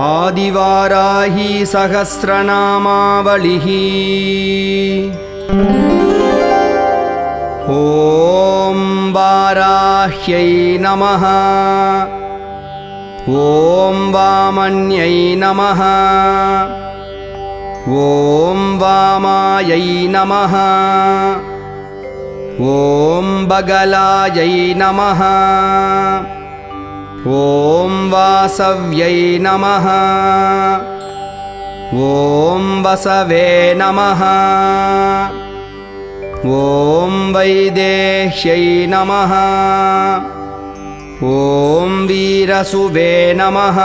आदिवाराही सहस्रनामावलिः। ॐ वाराह्यै नमः। ॐ वामन्यै नमः। ॐ वामायै नमः। ॐ बगलायै नमः। ॐ वासव्यै नमः। ॐ वसवे नमः। ॐ वैदेह्यै नमः। ॐ वीरसुवे नमः।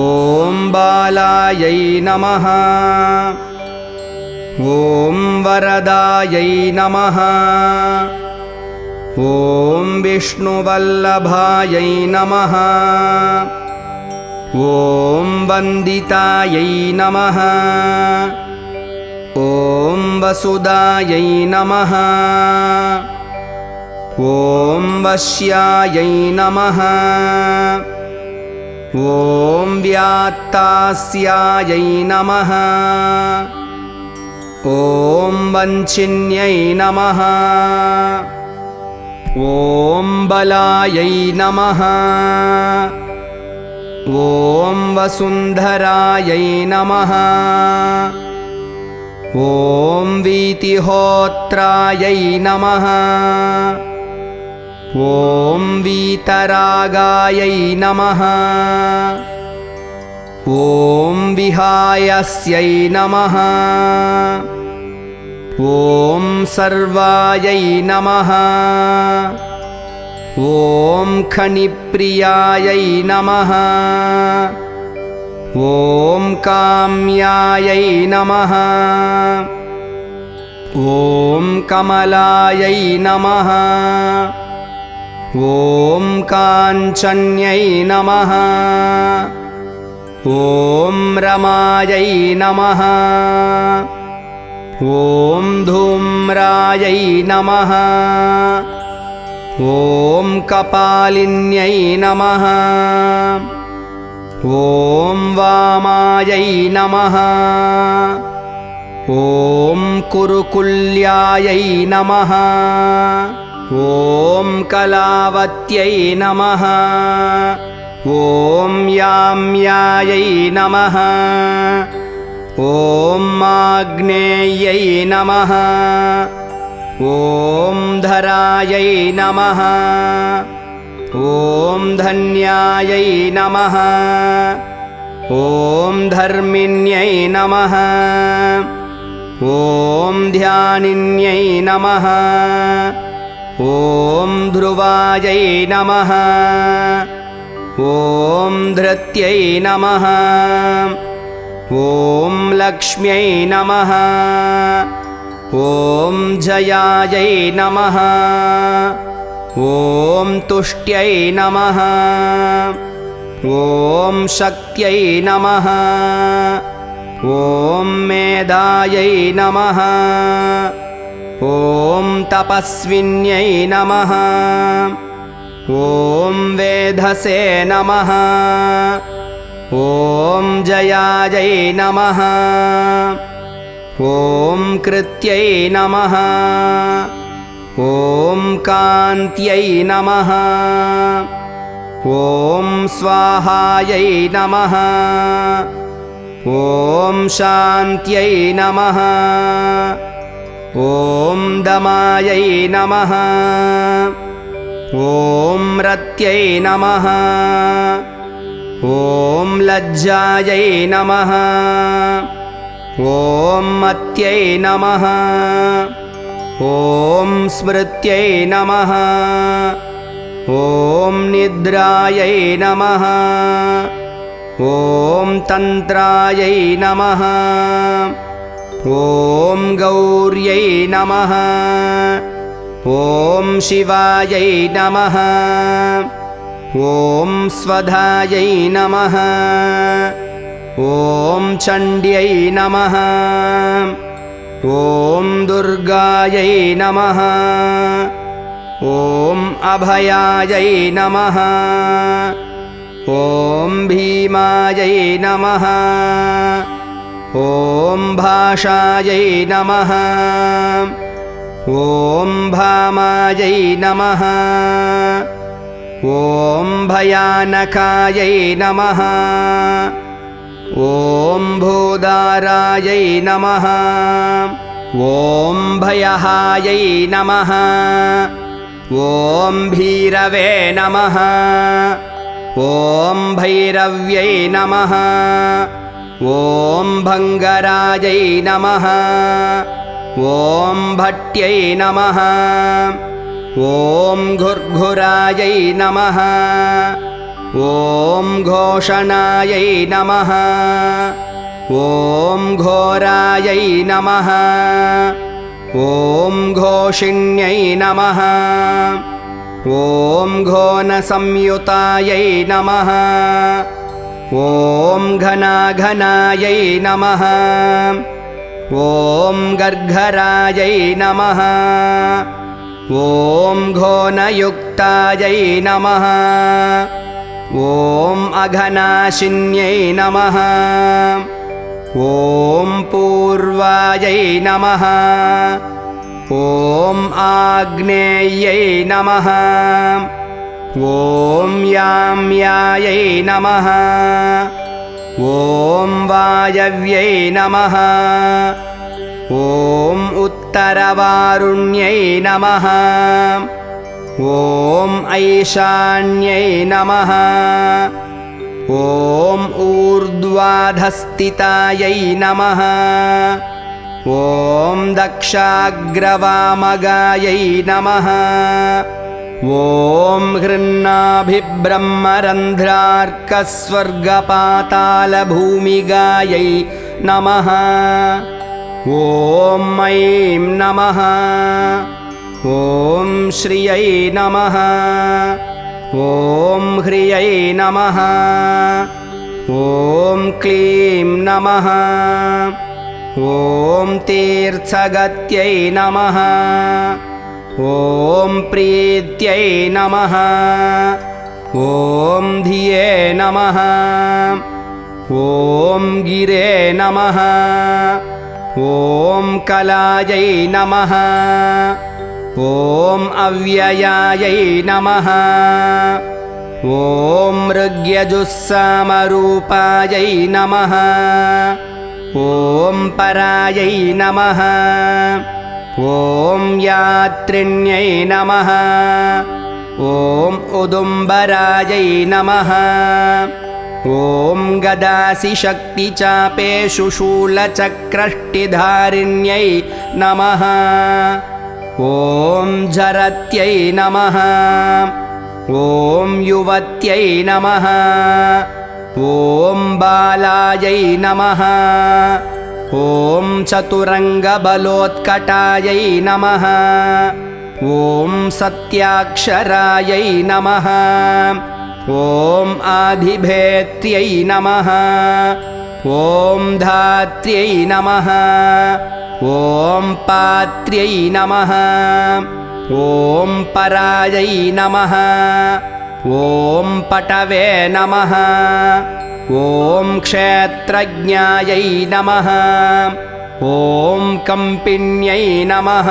ॐ बालायै नमः। ॐ वरदायै नमः। ॐ विष्णुवल्लभायै नमः। ॐ वन्दितायै नमः। ॐ वसुदायै नमः। ॐ वश्यायै नमः। ॐ व्यात्तास्यायै नमः। ॐ वञ्चिन्यै नमः। ॐ बलायै नमः। ॐ वसुन्धरायै नमः। ॐ वीतिहोत्रायै नमः। ॐ वीतरागायै नमः। ॐ विहायस्यै नमः। ॐ सर्वायै नमः। ॐ खनिप्रियायै नमः। ॐ काम्यायै नमः। ॐ कमलायै नमः। ॐ काञ्चन्यै नमः। ॐ रमायै नमः। ॐ धूम्रायै नमः। ॐ कपालिन्यै नमः। ॐ वामायै नमः। ॐ कुरुकुल्यायै नमः। ॐ कलावत्यै नमः। ॐ याम्यायै नमः। ॐ आग्नेयै नमः। ॐ धरायै नमः। ॐ धन्यायै नमः। ॐ धर्मिण्यै नमः। ॐ ध्यानिन्यै नमः। ॐ ध्रुवायै नमः। ॐ धृत्यै नमः। ॐ लक्ष्म्यै नमः। ॐ जयायै नमः। ॐ तुष्ट्यै नमः। ॐ शक्त्यै नमः। ॐ मेधायै नमः। ॐ तपस्विन्यै नमः। ॐ वेधसे नमः। ॐ जयायै नमः। ॐ कृत्यै नमः। ॐ कान्त्यै नमः। ॐ स्वाहायै नमः। ॐ शान्त्यै नमः। ॐ दमायै नमः। ॐ रत्यै नमः। ॐ लज्जायै नमः। ॐ मत्यै नमः। ॐ स्मृत्यै नमः। ॐ निद्रायै नमः। ॐ तन्त्रायै नमः। ॐ गौर्यै नमः। ॐ शिवायै नमः। ॐ स्वधायै नमः। ॐ चण्ड्यै नमः। ॐ दुर्गायै नमः। ॐ अभयायै नमः। ॐ भीमायै नमः। ॐ भाषायै नमः। ॐ भामायै नमः। ॐ भयानकायै नमः। ॐ भूदारायै नमः। ॐ भयहायै नमः। ॐ भीरवे नमः। ॐ भैरव्यै नमः। ॐ भङ्गरायै नमः। ॐ भट्यै नमः। ॐ घुर्घुरायै नमः। ॐ घोषणायै नमः। ॐ घोरायै नमः। ॐ घोषिण्यै नमः। ॐ घोनसंयुतायै नमः। ॐ घनाघनायै नमः। ॐ गर्घरायै नमः। ॐ घोनयुक्तायै नमः। ॐ अघनाशिन्यै नमः। ॐ पूर्वायै नमः। ॐ आग्नेयै नमः। ॐ याम्यायै नमः। ॐ वायव्यै नमः। ॐ उत्तरवारुण्यै नमः। ॐ ऐशान्यै नमः। ॐ ऊर्ध्वाधस्थितायै नमः। ॐ दक्षाग्रवामगायै नमः। ॐ हृन्नाभिब्रह्मरन्ध्रार्कस्वर्गपातालभूमिगायै नमः। ॐ ऐं नमः। ॐ श्रियै नमः। ॐ ह्रियै नमः। ॐ क्लीं नमः। ॐ तीर्थगत्यै नमः। ॐ प्रीत्यै नमः। ॐ धिये नमः। ॐ गिरे नमः। ॐ कलायै नमः। ॐ अव्ययायै नमः। ॐ मृग्यजुस्सामरूपायै नमः। ॐ परायै नमः। ॐ यात्रिण्यै नमः। ॐ उदुम्बरायै नमः। ॐ गदासिशक्तिचापेषु शूलचक्रष्टिधारिण्यै नमः। ॐ जरत्यै नमः। ॐ युवत्यै नमः। ॐ बालायै नमः। ॐ चतुरङ्गबलोत्कटायै नमः। ॐ सत्याक्षरायै नमः। ॐ आधिभेत्यै नमः। ॐ धात्र्यै नमः। ॐ पात्र्यै नमः। ॐ परायै नमः। ॐ पटवे नमः। ॐ क्षेत्रज्ञायै नमः। ॐ कम्पिन्यै नमः।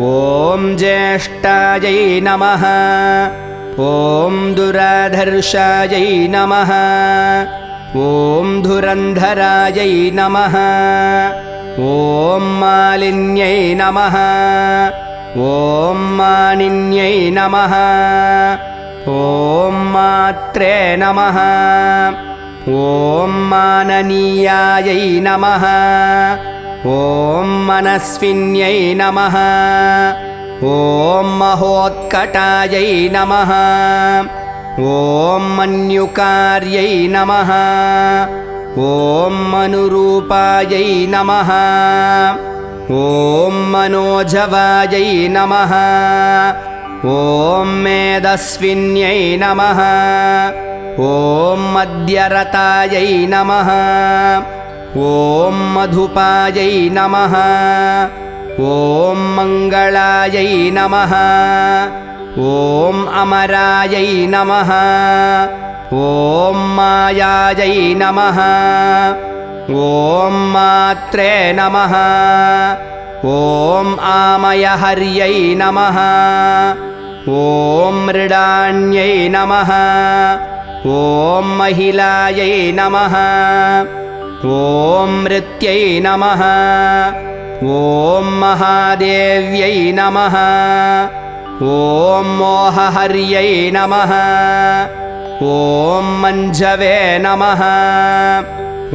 ॐ ज्येष्ठायै नमः। ॐ दुराधर्षायै नमः। ॐ धुरन्धरायै नमः। ॐ मालिन्यै नमः। ॐ मानिन्यै नमः। ॐ मात्रे नमः। ॐ माननीयायै नमः। ॐ मनस्विन्यै नमः। ॐ महोत्कटायै नमः। ॐ मन्युकार्यै नमः। ॐ मनुरूपायै नमः। ॐ मनोजवायै नमः। ॐ मेदस्विन्यै नमः। ॐ मद्यरतायै नमः। ॐ मधुपायै नमः। ॐ मङ्गलायै नमः। ॐ अमरायै नमः। ॐ मायायै नमः ॐ मात्रे नमः ॐ आमयहर्यै नमः ॐ मृडान्यै नमः ॐ महिलायै नमः ॐ मृत्यै नमः ॐ महादेव्यै नमः ॐ मोहहर्यै नमः ॐ मञ्जवे नमः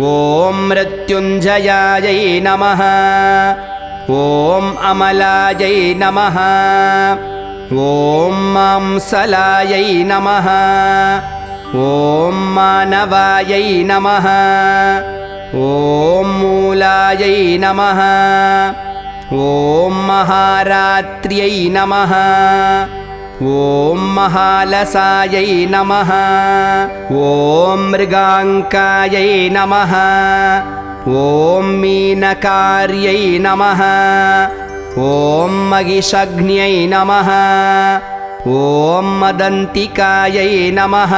ॐ मृत्युञ्जयायै नमः ॐ अमलायै नमः ॐ मांसलायै नमः ॐ मानवायै नमः ॐ मूलायै नमः ॐ महारात्र्यै नमः ॐ महालसायै नमः ॐ मृगाङ्कायै नमः ॐ मीनकार्यै नमः ॐ महिषग्न्यै नमः ॐ मदन्तिकायै नमः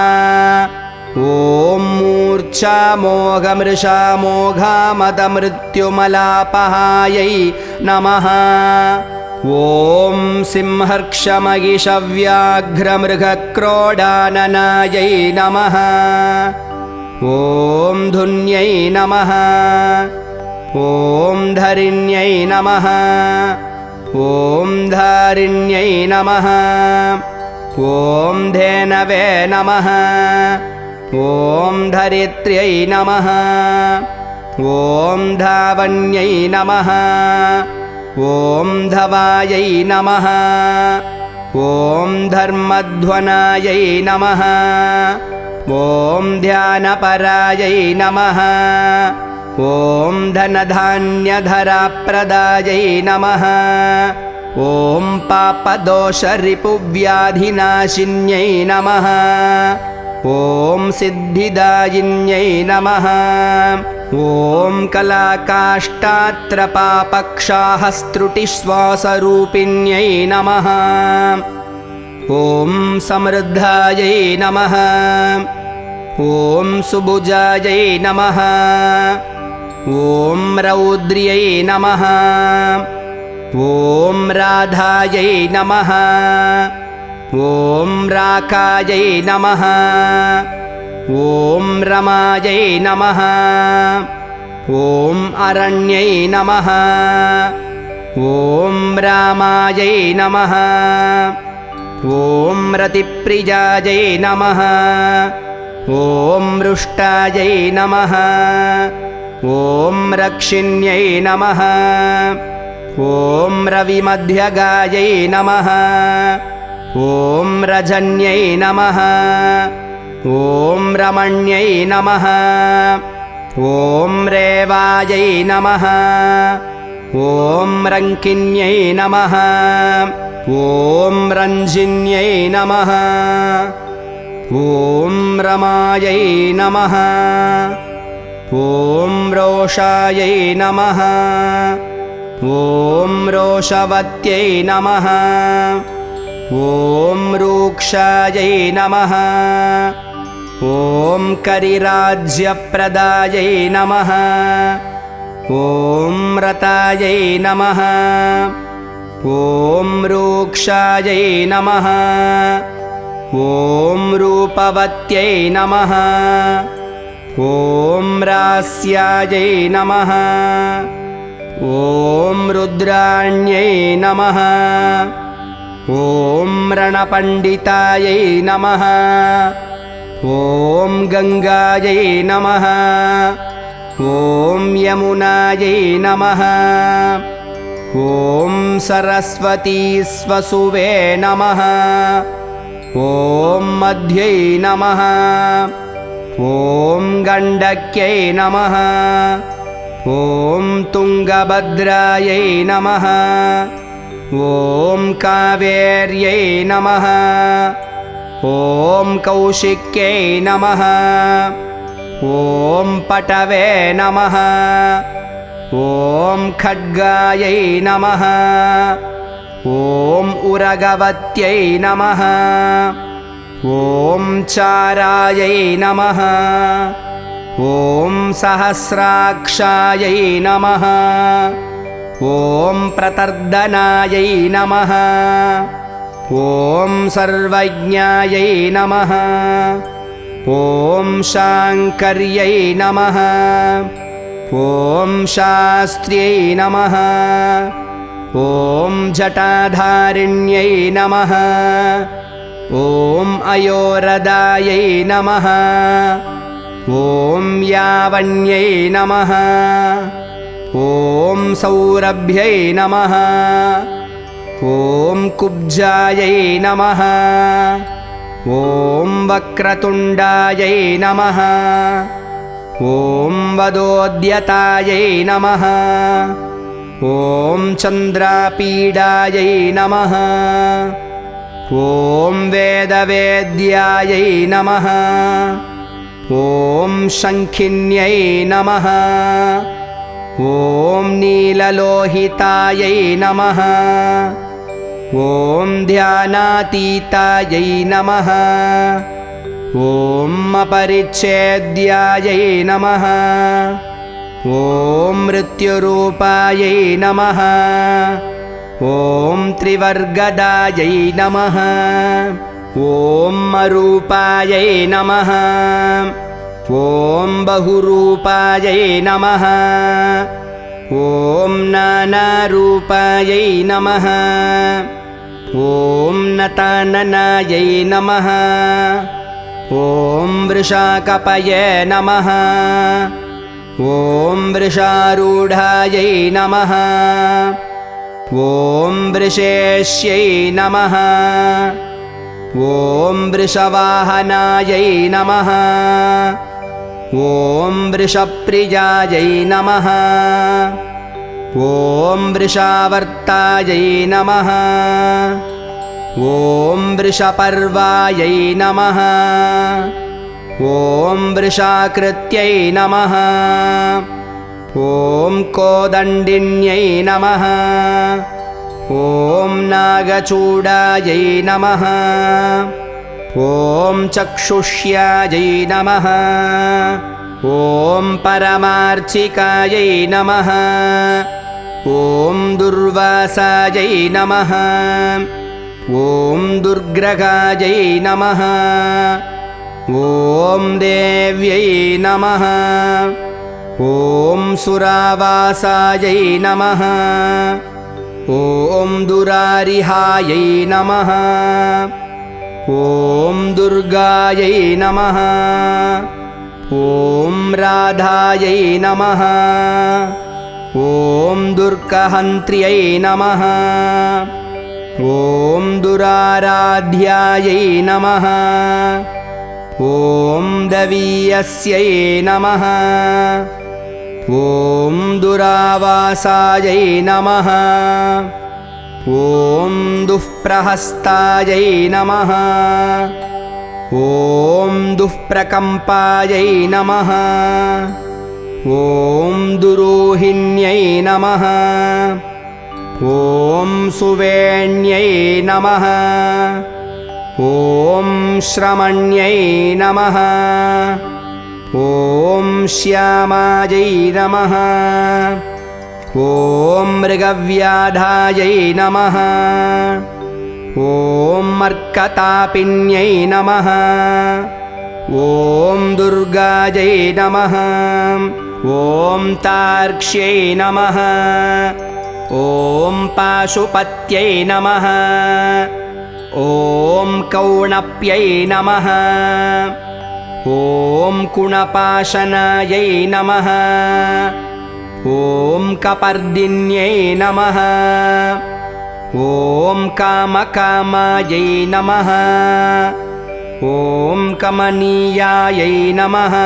ॐ मूर्च्छामोघमृषामोघामदमृत्युमलापहायै नमः ॐ सिंहर्क्षमगिषव्याघ्रमृगक्रोडाननायै नमः ॐ धुन्यै नमः ॐ धरिण्यै नमः ॐ धारिण्यै नमः ॐ धेनवे नमः ॐ धरित्र्यै नमः ॐ धावन्यै नमः ॐ धवायै नमः ॐ धर्मध्वनायै नमः ॐ ध्यानपरायै नमः ॐ धनधान्यधराप्रदायै नमः ॐ पापदोषरिपुव्याधिनाशिन्यै नमः ॐ सिद्धिदायिन्यै नमः ॐ कलाकाष्ठात्रपापक्षाहस्त्रुटिश्वासरूपिण्यै नमः ॐ समृद्धायै नमः ॐ सुभुजायै नमः ॐ रौद्र्यै नमः ॐ राधायै नमः ॐ राकायै नमः ॐ रमायै नमः ॐ अरण्यै नमः ॐ रामायै नमः ॐ रतिप्रियायै नमः ॐ मृष्टायै नमः ॐ रक्षिण्यै नमः ॐ रविमध्यगायै नमः ॐ रजन्यै नमः ॐ रमण्यै नमः ॐ रेवायै नमः ॐ रङ्किन्यै नमः ॐ रञ्जिन्यै नमः ॐ रमायै नमः ॐ रोषायै नमः ॐ रोषवत्यै नमः ॐ रूक्षायै नमः ॐ करिराज्यप्रदायै नमः ॐ रतायै नमः ॐ रूक्षायै नमः ॐ रूपवत्यै नमः ॐ रास्यायै नमः ॐ रुद्राण्यै नमः ॐ रणपण्डितायै नमः ॐ गङ्गायै नमः ॐ यमुनायै नमः ॐ सरस्वतीस्वसुवे नमः ॐ मध्यै नमः ॐ गण्डक्यै नमः ॐ तुङ्गभद्रायै नमः ॐ कावेर्यै नमः ॐ कौशिक्यै नमः ॐ पटवे नमः ॐ खड्गायै नमः ॐ उरगवत्यै नमः ॐ चारायै नमः ॐ सहस्राक्षायै नमः ॐ प्रतर्दनायै नमः ॐ सर्वज्ञायै नमः ॐ शाङ्कर्यै नमः ॐ शास्त्र्यै नमः ॐ जटाधारिण्यै नमः ॐ अयोरदायै नमः ॐ यावन्यै नमः ॐ सौरभ्यै नमः ॐ कुब्जायै नमः ॐ वक्रतुण्डायै नमः ॐ वदोद्यतायै नमः ॐ चन्द्रापीडायै नमः ॐ वेदवेद्यायै नमः ॐ शङ्खिन्यै नमः ॐ नीललोहितायै नमः ॐ ध्यानातीतायै नमः ॐ अपरिच्छेद्यायै नमः ॐ मृत्युरूपायै नमः ॐ त्रिवर्गदायै नमः ॐ अरूपायै नमः ॐ बहुरूपायै नमः ॐ नानारूपायै नमः ॐ नताननायै नमः ॐ वृषाकपये नमः ॐ वृषारूढायै नमः ॐ वृषेश्यै नमः ॐ वृषवाहनायै नमः ॐ वृषप्रियायै नमः ॐ वृषावर्तायै नमः ॐ वृषपर्वायै नमः ॐ वृषाकृत्यै नमः ॐ कोदण्डिन्यै नमः ॐ नागचूडायै नमः ॐ चक्षुष्यायै नमः ॐ परमार्चिकायै नमः ॐ दुर्वासायै नमः ॐ दुर्ग्रहायै नमः ॐ देव्यै नमः ॐ सुरावासायै नमः ॐ दुरारिहायै नमः ॐ दुर्गायै नमः ॐ राधायै नमः ॐ दुर्गहन्त्र्यै नमः ॐ दुराराध्यायै नमः ॐ दवीयस्यै नमः ॐ दुरावासायै नमः ॐ दुःप्रहस्तायै नमः ॐ दुःप्रकम्पायै नमः ॐ दुरोहिण्यै नमः ॐ सुवेण्यै नमः ॐ श्रमण्यै नमः ॐ श्यामायै नमः ॐ मृगव्याधायै नमः ॐ मर्कतापिन्यै नमः ॐ दुर्गायै नमः ॐ तार्क्ष्यै नमः ॐ पाशुपत्यै नमः ॐ कौणप्यै नमः ॐ कुणपाशनायै नमः ॐ कपर्दिन्यै नमः ॐ कामकामायै नमः ॐ कमनीयायै नमः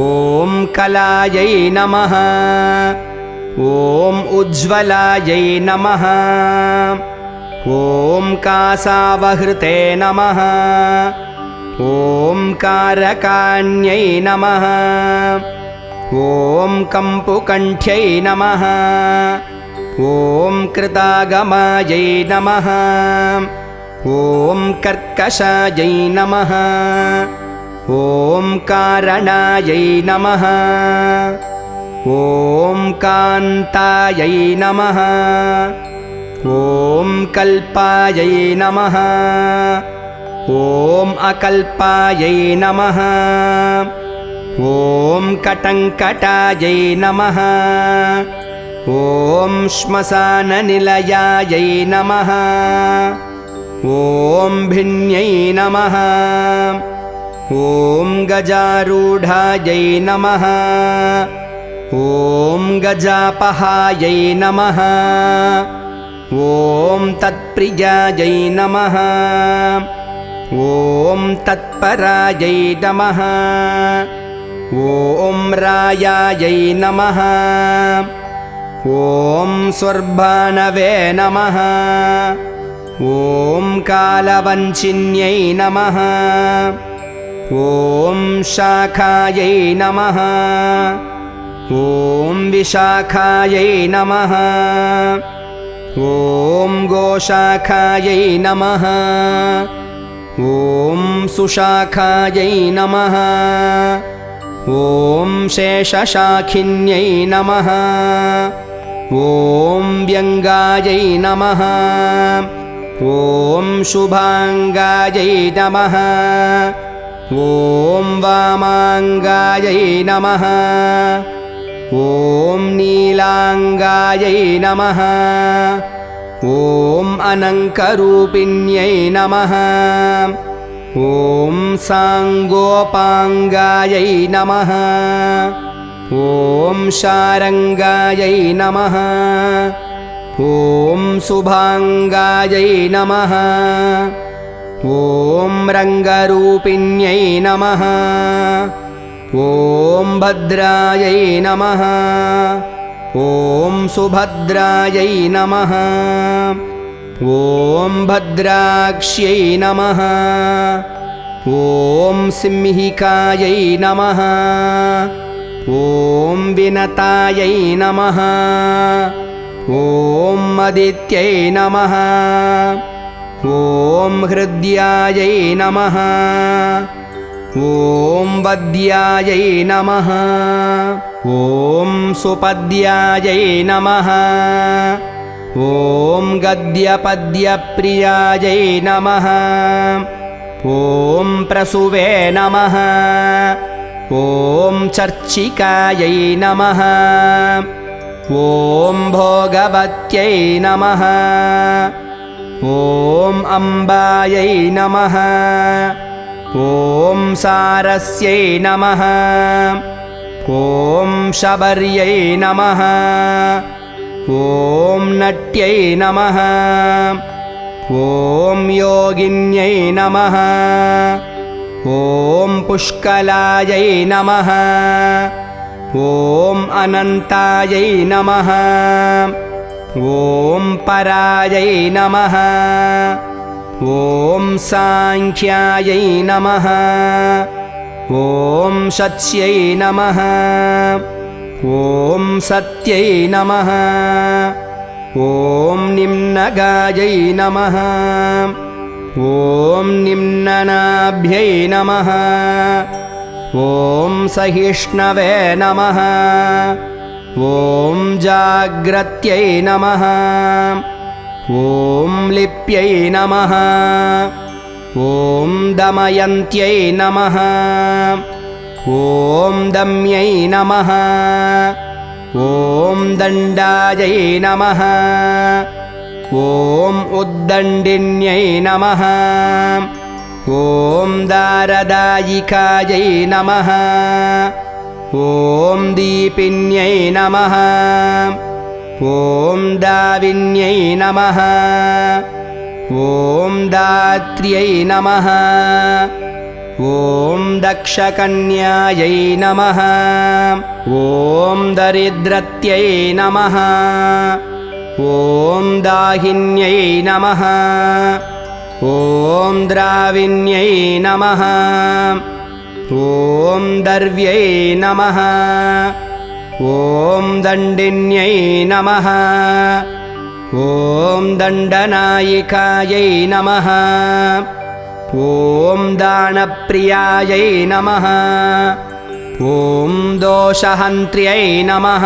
ॐ कलायै नमः ॐ उज्ज्वलायै नमः ॐ कासावहृते नमः ॐ कारकाण्यै नमः ॐ कम्पुकण्ठ्यै नमः ॐ कृतागमायै नमः ॐ कर्कशायै नमः ॐ कारणायै नमः ॐ कान्तायै नमः ॐ कल्पायै नमः ॐ अकल्पायै नमः ॐ कटङ्कटायै नमः ॐ श्मशाननिलयायै नमः ॐ भिन्यै नमः ॐ गजारूढायै नमः ॐ गजापहायै नमः ॐ तत्प्रियायै नमः ॐ तत्परायै नमः ॐ रायायै नमः ॐ स्वर्भानवे नमः ॐ कालवञ्चिन्यै नमः ॐ शाखायै नमः ॐ विशाखायै नमः ॐ गोशाखायै नमः ॐ सुशाखायै नमः ॐ शेषशाखिन्यै नमः ॐ व्यङ्गायै नमः ॐ शुभाङ्गायै नमः ॐ वामाङ्गायै नमः ॐ नीलाङ्गायै नमः ॐ अनङ्करूपिण्यै नमः ॐ साङ्गोपाङ्गायै नमः ॐ शारङ्गायै नमः ॐ शुभाङ्गायै नमः ॐ रङ्गरूपिण्यै नमः ॐ भद्रायै नमः ॐ सुभद्रायै नमः ॐ भद्राक्ष्यै नमः ॐ सिंहिकायै नमः ॐ विनतायै नमः ॐ आदित्यै नमः ॐ हृद्यायै नमः ॐ वद्यायै नमः ॐ सुपद्यायै नमः ॐ गद्यपद्यप्रियायै नमः ॐ प्रसुवे नमः ॐ चर्चिकायै नमः ॐ भोगवत्यै नमः ॐ अम्बायै नमः ॐ सारस्यै नमः ॐ शबर्यै नमः ॐ नट्यै नमः ॐ योगिन्यै नमः ॐ पुष्कलायै नमः ॐ अनन्तायै नमः ॐ परायै नमः ॐ साङ्ख्यायै नमः ॐ सत्यै नमः ॐ सत्यै नमः ॐ निम्नगायै नमः ॐ निम्ननाभ्यै नमः ॐ सहिष्णवे नमः ॐ जाग्रत्यै नमः ॐ लिप्यै नमः ॐ दमयन्त्यै नमः ॐ दम्यै नमः ॐ दण्डायै नमः ॐ उद्दण्डिन्यै नमः ॐ दारदायिकायै नमः ॐ दीपिन्यै नमः ॐ दाविन्यै नमः ॐ दात्र्यै नमः ॐ दक्षकन्यायै नमः ॐ दरिद्रत्यै नमः ॐ दाहिन्यै नमः ॐ द्राविण्यै नमः ॐ दर्व्यै नमः ॐ दण्डिन्यै नमः ॐ दण्डनायिकायै नमः ॐ दानप्रियायै नमः ॐ दोषहन्त्र्यै नमः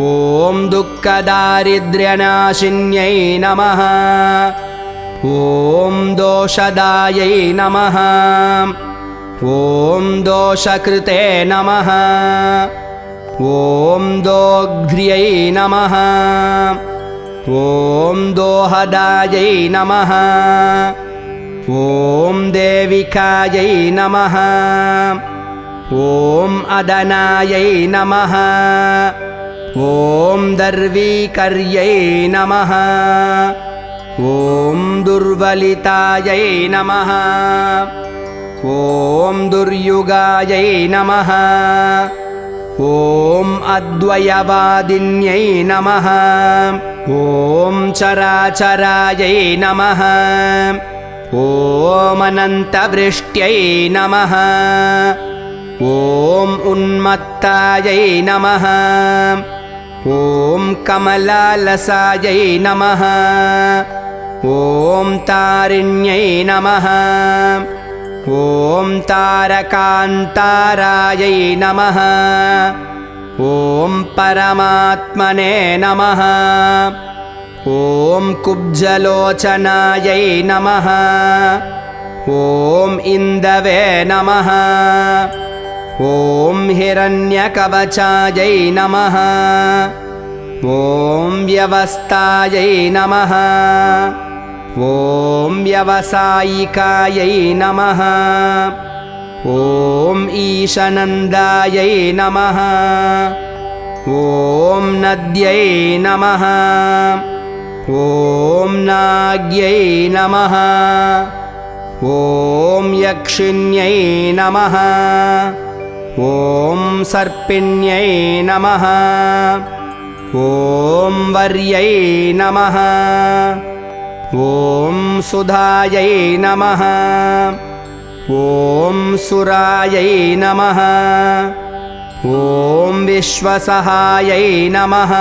ॐ दुःखदारिद्र्यनाशिन्यै नमः ॐ दोषदायै नमः ॐ दोषकृते नमः ॐ दोग्ध्र्यै नमः ॐ दोहदायै नमः ॐ देविकायै नमः ॐ अदनायै नमः ॐ दर्वीकर्यै नमः ॐ दुर्वलितायै नमः ॐ दुर्युगायै नमः ॐ अद्वयवादिन्यै नमः ॐ चराचरायै नमः ॐ अनन्तवृष्ट्यै नमः ॐ उन्मत्तायै नमः ॐ कमलालसायै नमः ॐ तारिण्यै नमः ॐ तारकान्तारायै नमः ॐ परमात्मने नमः ॐ कुब्जलोचनायै नमः ॐ इन्दवे नमः ॐ हिरण्यकवचायै नमः ॐ व्यवस्थायै नमः ॐ व्यवसायिकायै नमः ॐ ईशनन्दायै नमः ॐ नद्यै नमः ॐ नाग्यै नमः ॐ यक्षिण्यै नमः ॐ सर्पिण्यै नमः ॐ वर्यै नमः ॐ सुधायै नमः ॐ सुरायै नमः ॐ विश्वसहायै नमः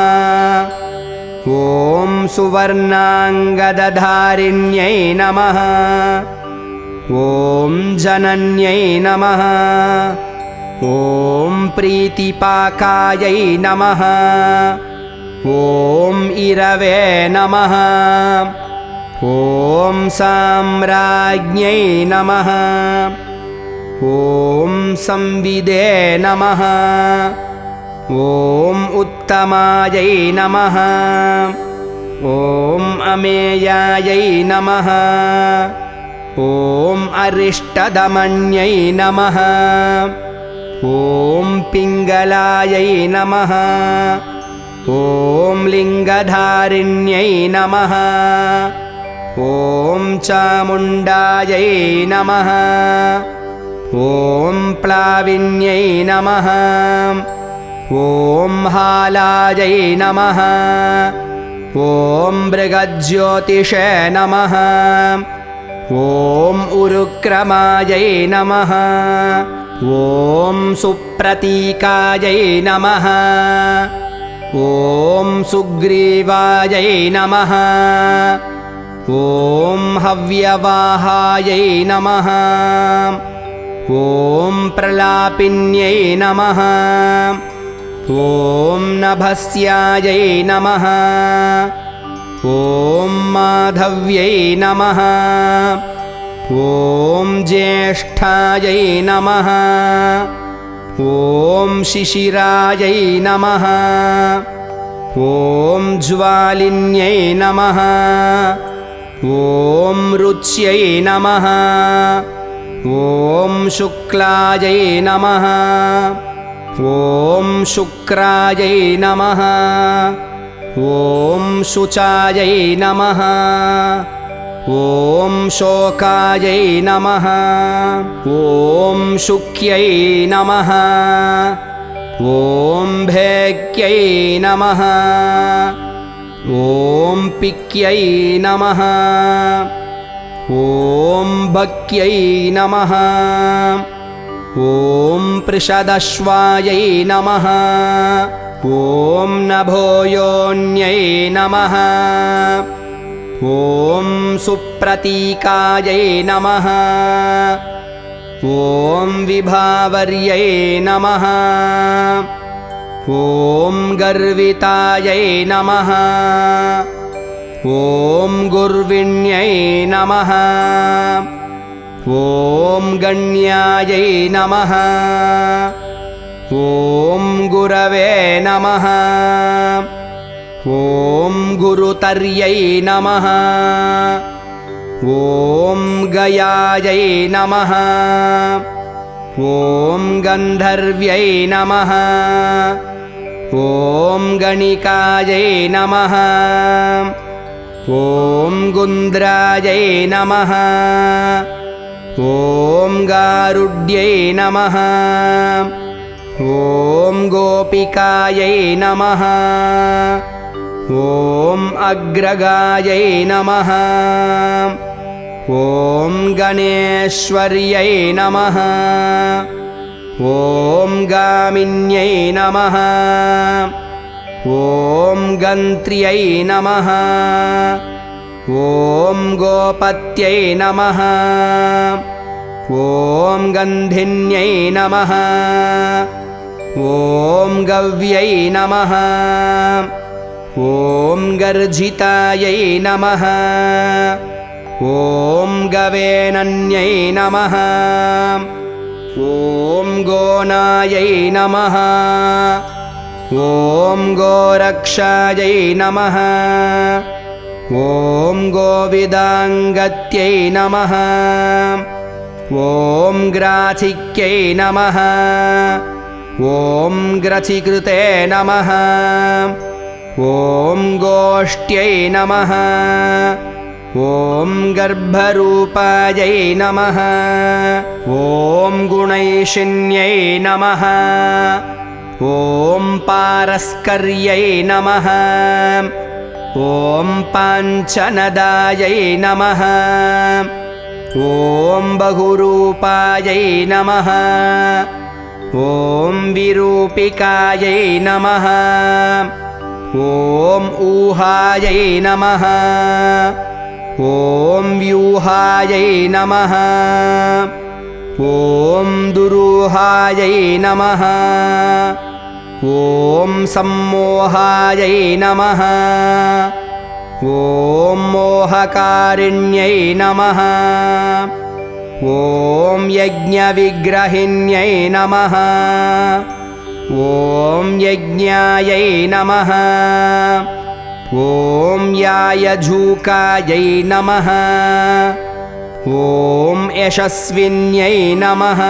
ॐ सुवर्णाङ्गदधारिण्यै नमः ॐ जनन्यै नमः ॐ प्रीतिपाकायै नमः ॐ इरवे नमः ॐ साम्राज्ञै नमः ॐ संविदे नमः ॐ उत्तमायै नमः ॐ अमेयायै नमः ॐ अरिष्टदमन्यै नमः ॐ पिङ्गलायै नमः ॐ लिङ्गधारिण्यै नमः ॐ चामुण्डायै नमः ॐ प्लाविन्यै नमः ॐ हालायै नमः ॐ मृगज्योतिषे नमः ॐ उरुक्रमायै नमः ॐ सुप्रतीकायै नमः ॐ सुग्रीवायै नमः ॐ हव्यवाहायै नमः ॐ प्रलापिन्यै नमः ॐ नभस्यायै नमः ॐ माधव्यै नमः ॐ ज्येष्ठायै नमः ॐ शिशिरायै नमः ॐ ज्वालिन्यै नमः ॐ रुच्यै नमः ॐ शुक्लायै नमः ॐ शुक्रायै नमः ॐ शुचायै नमः ॐ शोकायै नमः ॐ शुक्यै नमः ॐ भेक्यै नमः ॐ पिक्यै नमः ॐ भक्यै नमः ॐ पृषदश्वायै नमः ॐ नभोयोन्यै नमः ॐ सुप्रतीकायै नमः ॐ विभावर्यै नमः ॐ गर्वितायै नमः ॐ गुर्विण्यै नमः ॐ गण्यायै नमः ॐ गुरवे नमः ॐ गुरुतर्यै नमः ॐ गयायै नमः ॐ गन्धर्व्यै नमः ॐ गणिकायै नमः ॐ गुन्द्रायै नमः ॐ गारुड्यै नमः ॐ गोपिकायै नमः ॐ अग्रगायै नमः ॐ गणेश्वर्यै नमः ॐ गामिन्यै नमः ॐ गन्त्र्यै नमः ॐ गोपत्यै नमः ॐ गन्धिन्यै नमः ॐ गव्यै नमः ॐ गर्जितायै नमः ॐ गवेनन्यै नमः ॐ गोनायै नमः ॐ गोरक्षायै नमः ॐ गोविदाङ्गत्यै नमः ॐ ग्राथिक्यै नमः ॐ ग्रथिकृते नमः ॐ गोष्ठ्यै नमः ॐ गर्भरूपायै नमः ॐ गुणैशिन्यै नमः ॐ पारस्कर्यै नमः ॐ पाञ्चनदायै नमः ॐ बहुरूपायै नमः ॐ विरूपिकायै नमः ॐ ऊहायै नमः ॐ व्यूहायै नमः ॐ दुरूहायै नमः ॐ सम्मोहायै नमः ॐ मोहकारिण्यै नमः ॐ यज्ञविग्रहिण्यै नमः ॐ यज्ञायै नमः ॐ यायझूकायै नमः ॐ यशस्विन्यै नमः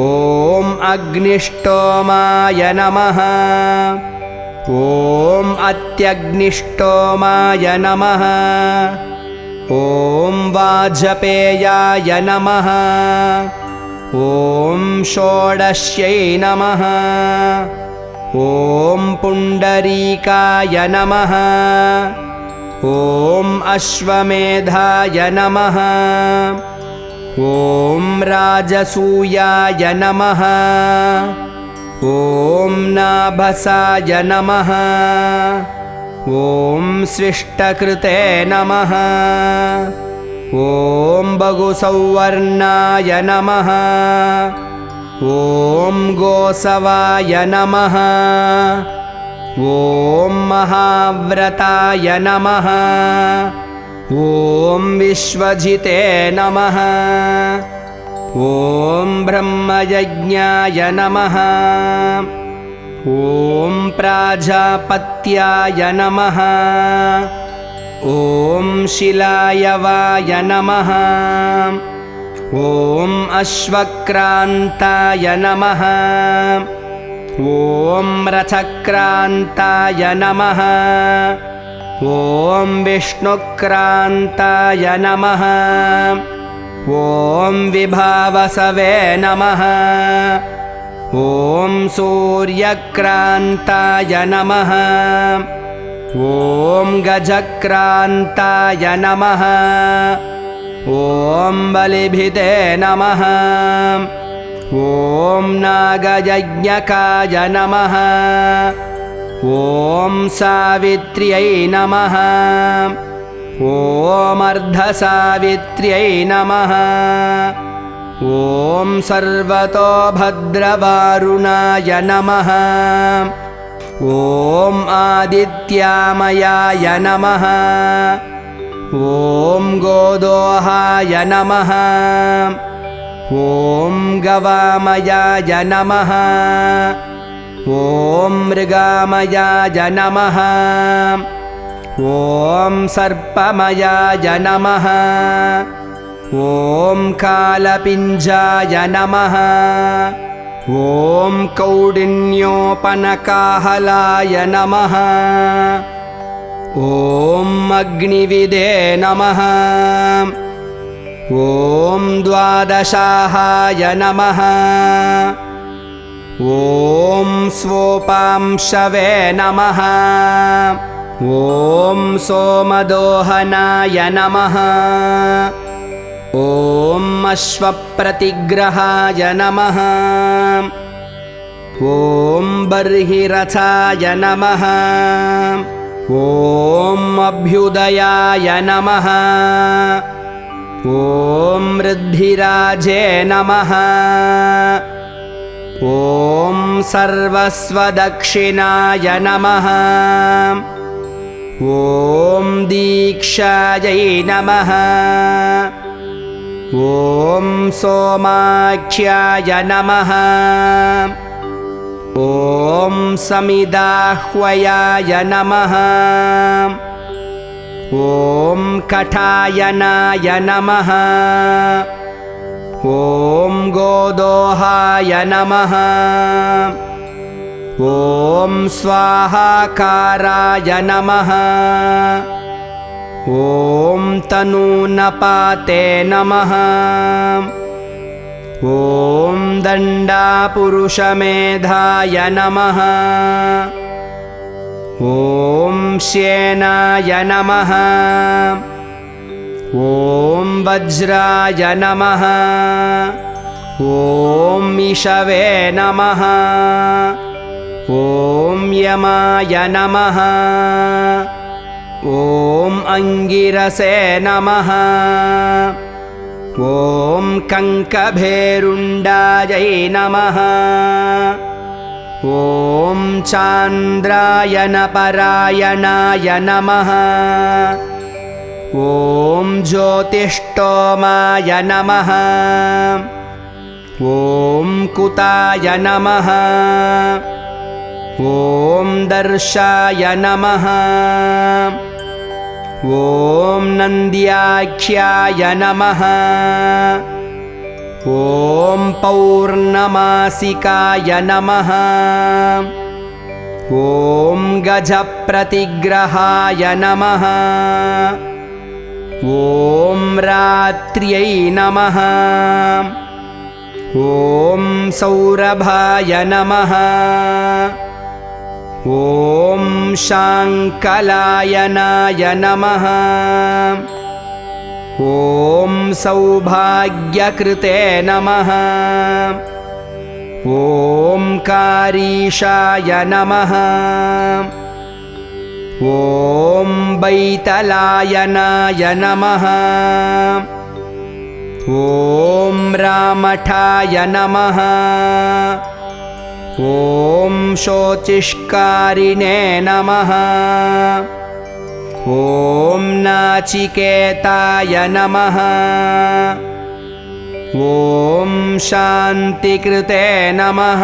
ॐ अग्निष्टोमाय नमः ॐ अत्यग्निष्टोमाय नमः ॐ वाजपेयाय नमः ॐ षोडश्यै नमः ॐ पुण्डरीकाय नमः ॐ अश्वमेधाय नमः ॐ राजसूयाय नमः ॐ नाभसाय नमः ॐ स्विष्टकृते नमः ॐ बहुसौवर्णाय नमः ॐ गोसवाय नमः ॐ महाव्रताय नमः ॐ विश्वजिते नमः ॐ ब्रह्मयज्ञाय नमः ॐ प्राजापत्याय नमः ॐ शिलायवाय नमः ॐ अश्वक्रान्ताय नमः ॐ रथक्रान्ताय नमः ॐ विष्णुक्रान्ताय नमः ॐ विभावसवे नमः ॐ सूर्यक्रान्ताय नमः ॐ गजक्रान्ताय नमः ॐ बलिभिदे नमः ॐ नागयज्ञकाय नमः ॐ सावित्र्यै नमः ॐ अर्धसावित्र्यै नमः ॐ सर्वतोभद्रवारुणाय नमः ॐ आदित्यामयाय नमः ॐ गोदोहाय नमः ॐ गवामयाय नमः ॐ मृगामयाय नमः ॐ सर्पमयाय नमः ॐ कालपिञ्जाय नमः ॐ कौडिन्योपनकाहलाय नमः ॐ अग्निविदे नमः ॐ द्वादशाहाय नमः ॐ स्वोपांशवे नमः ॐ सोमदोहनाय नमः ॐ अश्वप्रतिग्रहाय नमः ॐ बर्हिरथाय नमः ॐ अभ्युदयाय नमः ॐ ऋद्धिराजे नमः ॐ सर्वस्वदक्षिणाय नमः ॐ दीक्षायै नमः ॐ सोमाख्याय नमः ॐ समिदाह्वयाय नमः ॐ कठायनाय नमः ॐ गोदोहाय नमः ॐ स्वाहाकाराय नमः ॐ तनूनपाते नमः ॐ दण्डापुरुषमेधाय नमः ॐ श्येनाय नमः ॐ वज्राय नमः ॐ इषवे नमः ॐ यमाय नमः ॐ अंगिरसे नमः ॐ कङ्कभेरुण्डायै नमः ॐ चान्द्रायणपरायणाय नमः ॐ ज्योतिष्टोमाय नमः ॐ कुताय नमः ॐ दर्शाय नमः ॐ नन्द्याख्याय नमः ॐ पौर्णमासिकाय नमः ॐ गजप्रतिग्रहाय नमः ॐ रात्र्यै नमः ॐ सौरभाय नमः ॐ शाङ्कलायनाय नमः ॐ सौभाग्यकृते नमः ॐ कारीशाय नमः ॐ बैतलायनाय नमः ॐ रामठाय नमः ॐ शोचिष्कारिणे नमः ॐ नाचिकेताय नमः ॐ शान्तिकृते नमः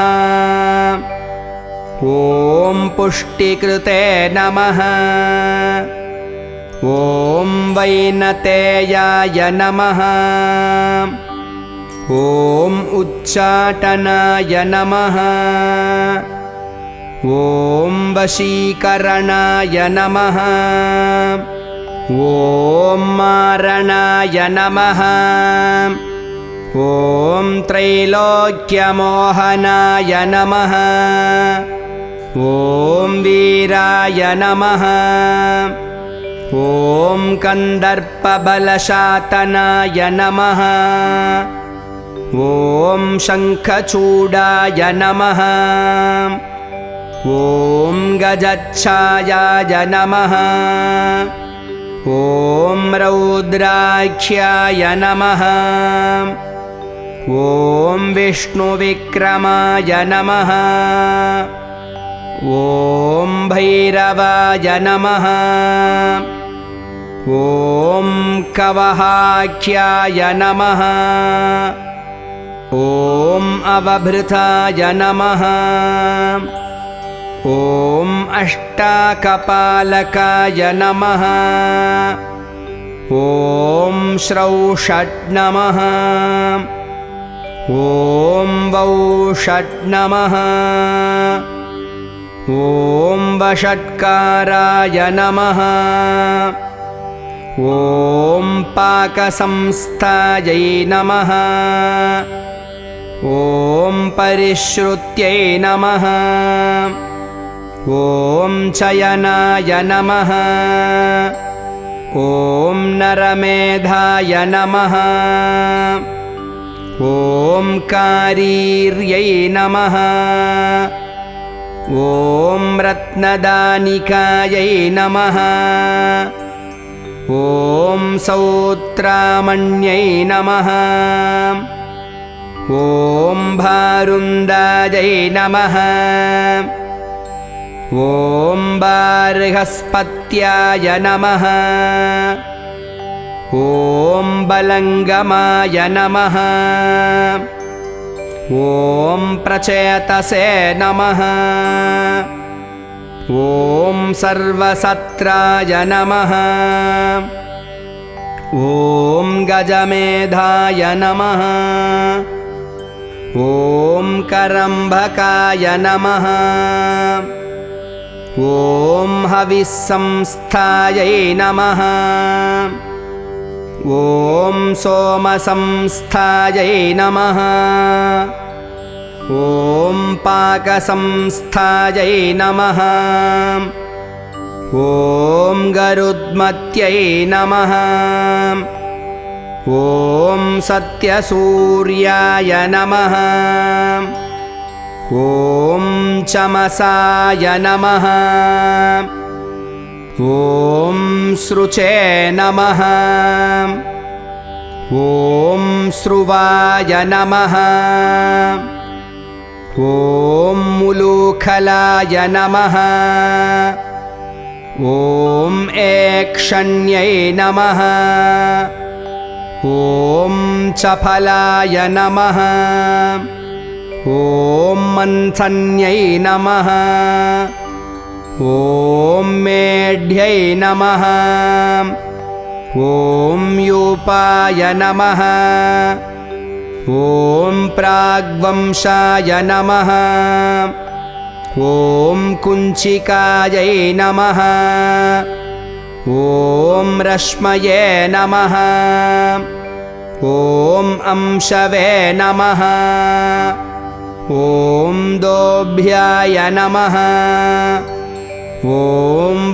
ॐ पुष्टिकृते नमः ॐ वैनतेयाय नमः ॐ उच्चाटनाय नमः ॐ वशीकरणाय नमः ॐ मारणाय नमः ॐ त्रैलोक्यमोहनाय नमः ॐ वीराय नमः ॐ कन्दर्पबलशातनाय नमः ॐ शङ्खचूडाय नमः। ॐ गजच्छायाय नमः। ॐ रौद्राख्याय नमः। ॐ विष्णुविक्रमाय नमः। ॐ भैरवाय नमः। ॐ कवहाख्याय नमः। ॐ अवभृताय नमः। ॐ अष्टाकपालकाय नमः। ॐ श्रौषट् नमः। ॐ वौषट् नमः। ॐ वषट्काराय नमः। ॐ पाकसंस्थायै नमः। ॐ परिश्रुत्यै नमः। ॐ चयनाय नमः। ॐ नरमेधाय नमः। ॐ कारीर्यै नमः। ॐ रत्नदानिकायै नमः। ॐ सौत्रामण्यै नमः। ॐ भारुन्दायै नमः। ॐ बार्हस्पत्याय नमः। ॐ बलङ्गमाय नमः। ॐ प्रचेतसे नमः। ॐ सर्वसत्राय नमः। ॐ गजमेधाय नमः। ॐ करम्भकाय नमः। ॐ हविस्संस्थायै नमः। ॐ सोमसंस्थायै नमः। ॐ पाकसंस्थायै नमः। ॐ गरुड्मत्यै नमः। ॐ सत्यसूर्याय नमः। ॐ चमसाय नमः। ॐ सृचे नमः। ॐ स्रुवाय नमः। ॐ मुलूखलाय नमः। ॐ एक्ष्ण्यै नमः। ॐ चफलाय नमः। ॐ मन्थन्यै नमः। ॐ मेढ्यै नमः। ॐ यूपाय नमः। ॐ प्राग्वंशाय नमः। ॐ कुञ्चिकायै नमः। ॐ रश्मये नमः। ॐ अंशवे नमः। ॐ दोभ्याय नमः। ॐ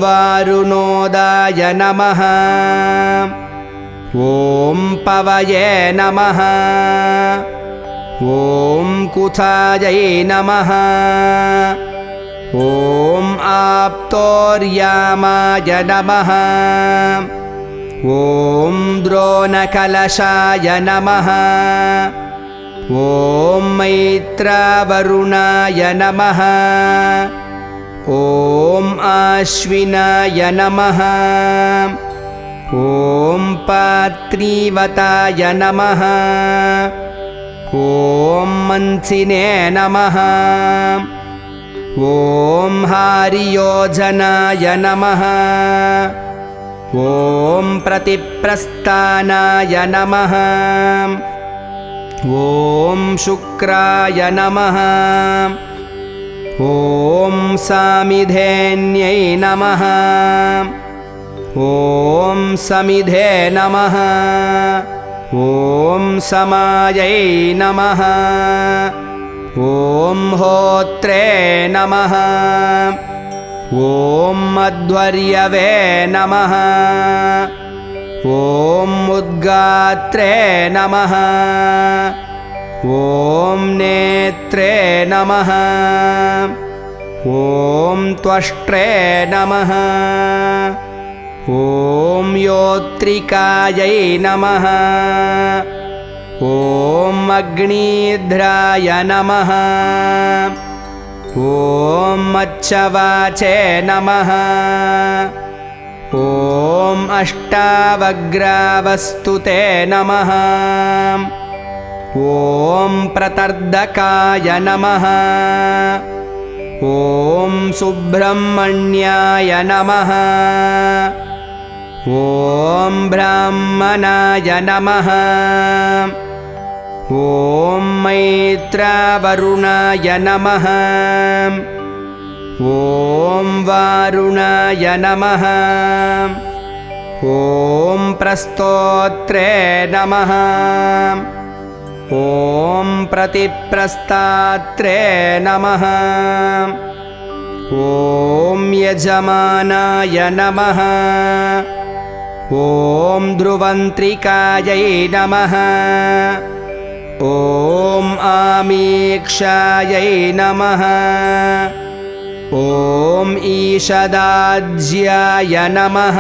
वारुणोदाय नमः। ॐ पवये नमः। ॐ कुथायै नमः। ॐ आप्तोर्यामाय नमः। ॐ द्रोणकलशाय नमः। ॐ मैत्रावरुणाय नमः। ॐ आश्विनाय नमः। ॐ पात्रीवताय नमः। ॐ मंसिने नमः। ॐ हारियोजनाय नमः। ॐ प्रतिप्रस्थानाय नमः। ॐ शुक्राय नमः। ॐ सामिधेन्यै नमः। ॐ समिधे नमः। ॐ समायै नमः। ॐ होत्रे नमः। ॐ मध्वर्यवे नमः। ॐ उद्गात्रे नमः। ॐ नेत्रे नमः ॐ त्वष्ट्रे नमः ॐ योत्रिकायै नमः ॐ अग्निध्राय नमः ॐ मच्छवाचे नमः ॐ अष्टावग्रावस्तुते नमः ॐ प्रतर्दकाय नमः ॐ सुब्रह्मण्याय नमः ॐ ब्राह्मणाय नमः ॐ मैत्रावरुणाय नमः ॐ वारुणाय नमः ॐ प्रस्तोत्रे नमः ॐ प्रतिप्रस्तात्रे नमः ॐ यजमानाय नमः ॐ ध्रुवन्त्रिकायै नमः ॐ आमीक्षायै नमः ॐ ईषदाज्याय नमः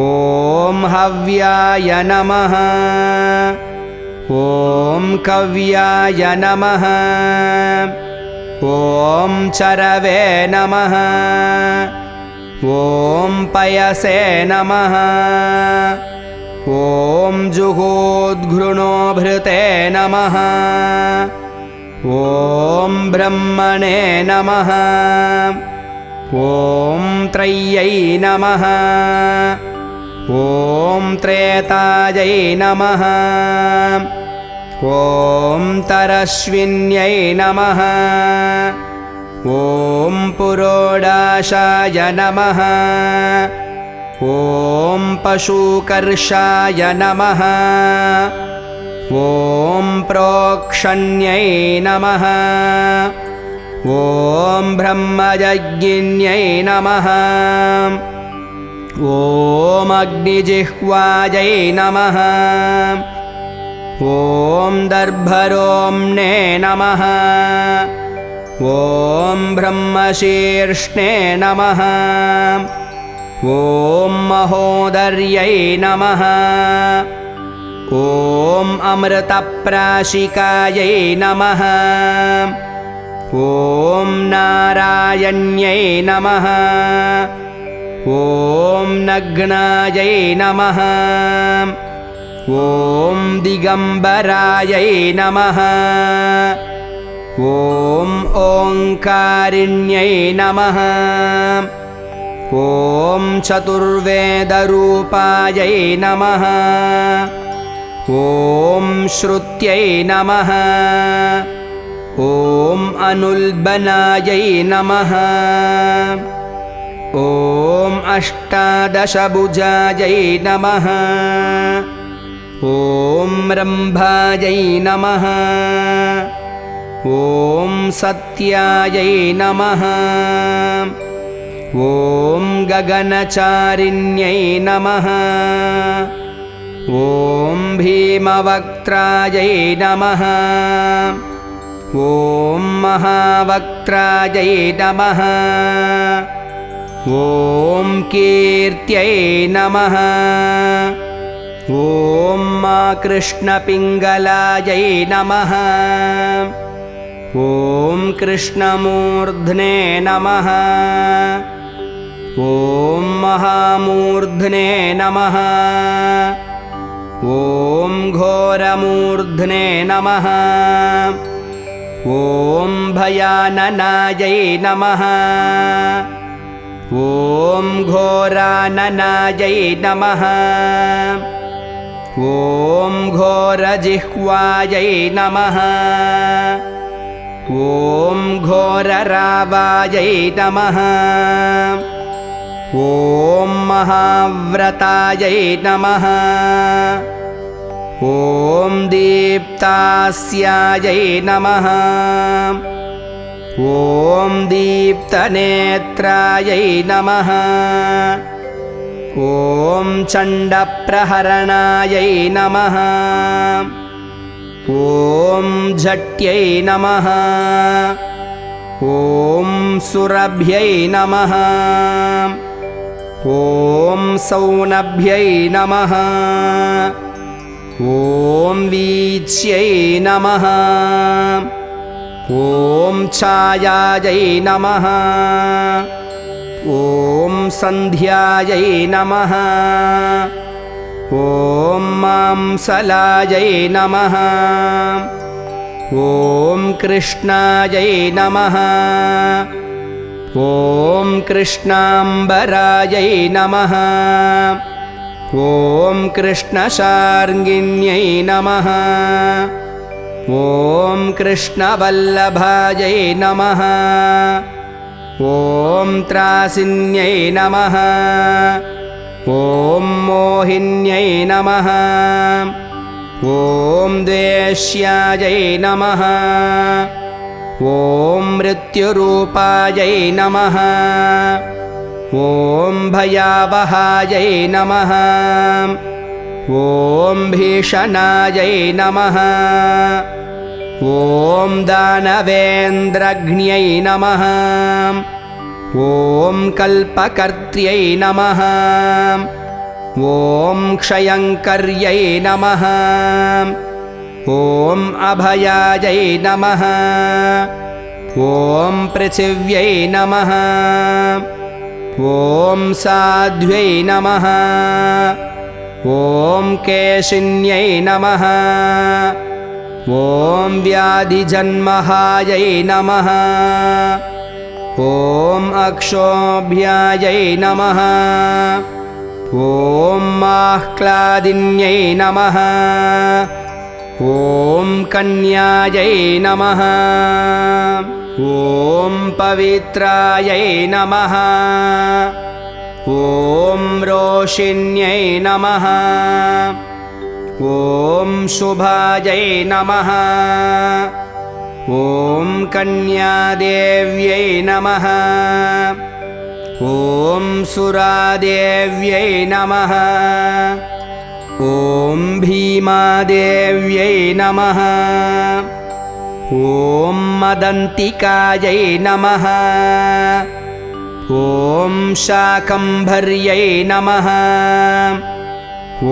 ॐ हव्याय नमः ॐ कव्याय नमः ॐ चरवे नमः ॐ पयसे नमः ॐ जुहोद्घृणोभृते नमः ॐ ब्रह्मणे नमः ॐ त्रय्यै नमः ॐ त्रेतायै नमः ॐ तरश्विन्यै नमः ॐ पुरोडाशाय नमः ॐ पशुकर्षाय नमः ॐ प्रोक्षण्यै नमः ॐ ब्रह्मयज्ञिन्यै नमः ॐ अग्निजिह्वायै नमः ॐ दर्भरोम्णे नमः ॐ ब्रह्मशीर्ष्णे नमः ॐ महोदर्यै नमः ॐ अमृतप्राशिकायै नमः ॐ नारायण्यै नमः ॐ नग्नायै नमः ॐ दिगम्बरायै नमः ॐ ओङ्कारिण्यै नमः ॐ चतुर्वेदरूपायै नमः ॐ श्रुत्यै नमः ॐ अनुल्बनायै नमः ॐ अष्टादशभुजायै नमः ॐ रम्भायै नमः ॐ सत्यायै नमः ॐ गगनचारिण्यै नमः ॐ भीमवक्त्रायै नमः ॐ महावक्त्रायै नमः ॐ कीर्त्यै नमः ॐ मा कृष्णपिङ्गलायै नमः ॐ कृष्णमूर्ध्ने नमः ॐ महामूर्ध्ने नमः ॐ घोरमूर्ध्ने नमः ॐ भयाननायै नमः ॐ घोराननायै नमः ॐ घोरजिह्वायै नमः ॐ घोररावायै नमः ॐ महाव्रतायै नमः ॐ दीप्तास्यायै नमः ॐ दीप्तनेत्रायै नमः ॐ चण्डप्रहरणायै नमः ॐ झट्यै नमः। ॐ सुरभ्यै नमः। ॐ सौनभ्यै नमः। ॐ वीच्यै नमः। ॐ छायायै नमः। ॐ सन्ध्यायै नमः। ॐ मांसलायै नमः। ॐ कृष्णायै नमः। ॐ कृष्णाम्बरायै नमः। ॐ कृष्णशार्ङ्गिन्यै नमः। ॐ कृष्णवल्लभायै नमः। ॐ त्रासिन्यै नमः। ॐ मोहिन्यै नमः। ॐ द्वेष्यायै नमः। ॐ मृत्युरूपायै नमः। ॐ भयावहायै नमः। ॐ भीषणायै नमः। ॐ दानवेन्द्रघ्न्यै नमः। ॐ कल्पकर्त्र्यै नमः। ॐ क्षयङ्कर्यै नमः। ॐ अभयायै नमः। ॐ पृथिव्यै नमः। ॐ साध्व्यै नमः। ॐ केशिन्यै नमः। ॐ व्याधिजन्महायै नमः। ॐ अक्षोभ्यायै नमः। ॐ माह्लादिन्यै नमः। ॐ कन्यायै नमः। ॐ पवित्रायै नमः। ॐ रोषिण्यै नमः। ॐ शुभायै नमः। ॐ कन्यादेव्यै नमः। ॐ सुरादेव्यै नमः। ॐ भीमादेव्यै नमः। ॐ मदन्तिकायै नमः। ॐ शाकम्भर्यै नमः। ॐ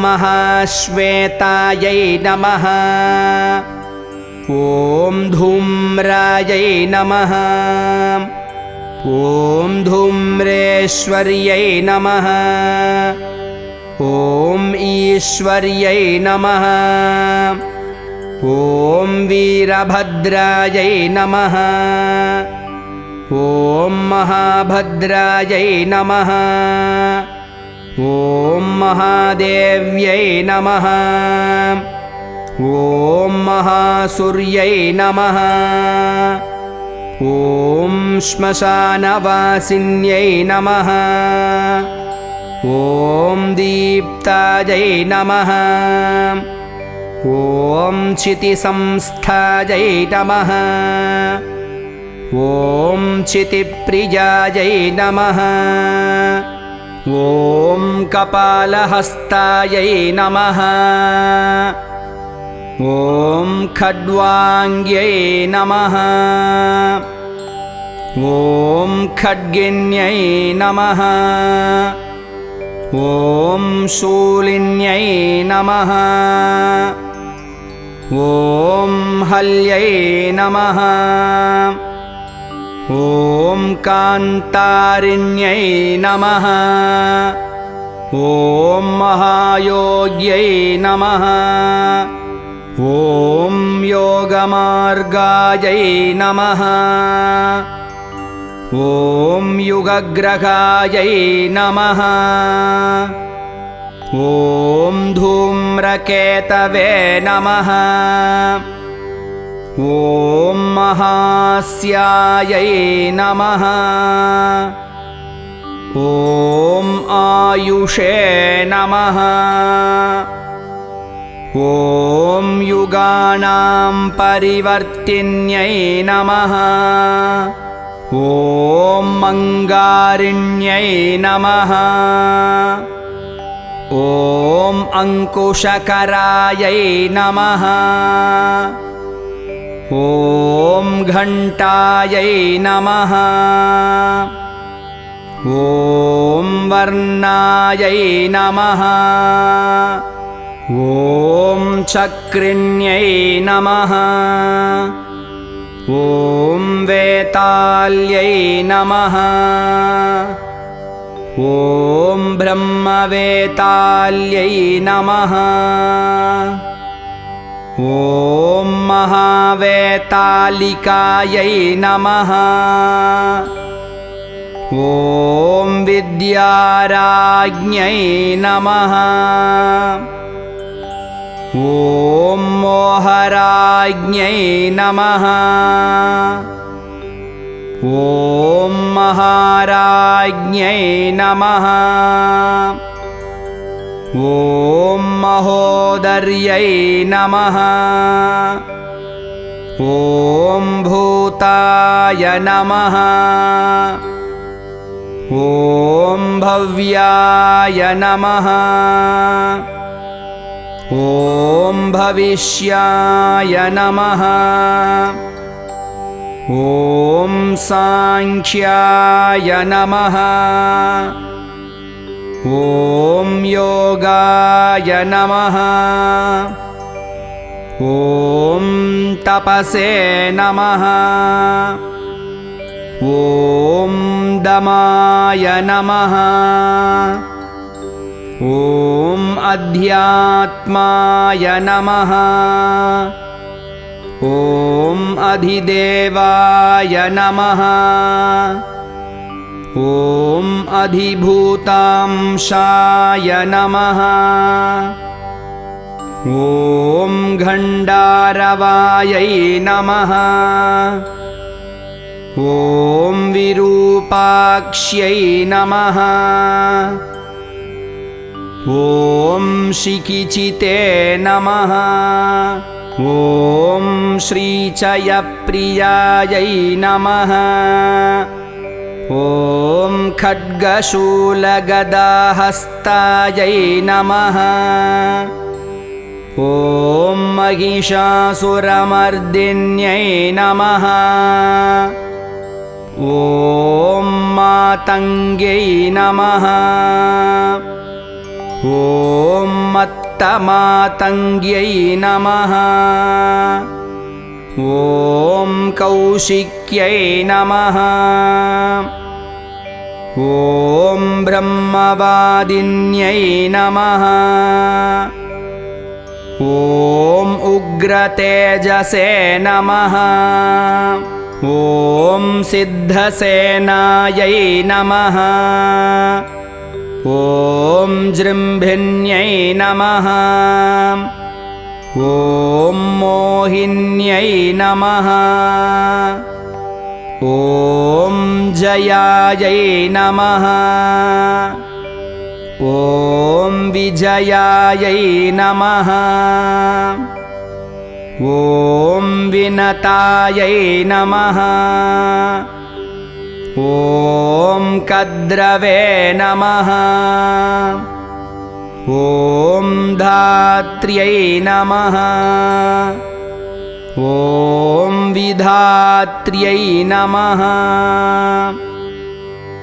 महाश्वेतायै नमः। ॐ धूम्रायै नमः। ॐ धूम्रेश्वर्यै नमः। ॐ ईश्वर्यै नमः। ॐ वीरभद्रायै नमः। ॐ महाभद्रायै नमः। ॐ महादेव्यै नमः। ॐ महासूर्यै नमः। ॐ श्मशानवासिन्यै नमः। ॐ दीप्तायै नमः। ॐ क्षितिसंस्थायै नमः। ॐ क्षितिप्रियायै नमः। ॐ कपालहस्तायै नमः। ॐ खड्वाङ्ग्यै नमः। ॐ खड्गिन्यै नमः। ॐ शूलिन्यै नमः। ॐ हल्यै नमः। ॐ कान्तारिण्यै नमः। ॐ महायोग्यै नमः। ॐ योगमार्गायै नमः। ॐ युगग्रहायै नमः। ॐ धूम्रकेतवे नमः। ॐ महास्यायै नमः। ॐ आयुषे नमः। ॐ युगानां परिवर्तिन्यै नमः। ॐ मङ्गारिण्यै नमः। ॐ अङ्कुशकरायै नमः। ॐ घण्टायै नमः। ॐ वर्णायै नमः। ॐ चक्रिण्यै नमः। ॐ वेताल्यै नमः। ॐ ब्रह्मवेताल्यै नमः। ॐ महावेतालिकायै नमः। ॐ विद्याराज्ञै नमः। ॐ मोहराज्ञै नमः। ॐ महाराज्ञै नमः। ॐ महोदर्यै नमः। ॐ भूताय नमः। ॐ भव्याय नमः। ॐ भविष्याय नमः। ॐ सांख्याय नमः। ॐ योगाय नमः। ॐ तपसे नमः। ॐ दमाय नमः। ॐ अध्यात्माय नमः। ॐ अधिदेवाय नमः। ॐ अधिभूतांशाय नमः। ॐ घण्डारवायै नमः। ॐ विरूपाक्ष्यै नमः। ॐ शिखिचिते नमः। ॐ श्रीचयप्रियायै नमः। ॐ खड्गशूलगदाहस्तायै नमः। ॐ महिषासुरमर्दिन्यै नमः। ॐ मातङ्ग्यै नमः। ॐ मत्तमातङ्ग्यै नमः। ॐ कौशिक्यै नमः। ॐ ब्रह्मवादिन्यै नमः। ॐ उग्रतेजसे नमः। ॐ सिद्धसेनायै नमः। ॐ जृम्भिन्यै नमः। ॐ मोहिन्यै नमः। ॐ जयायै नमः। ॐ विजयायै नमः। ॐ विनतायै नमः। ॐ कद्रवे नमः। ॐ धात्र्यै नमः। ॐ विधात्र्यै नमः।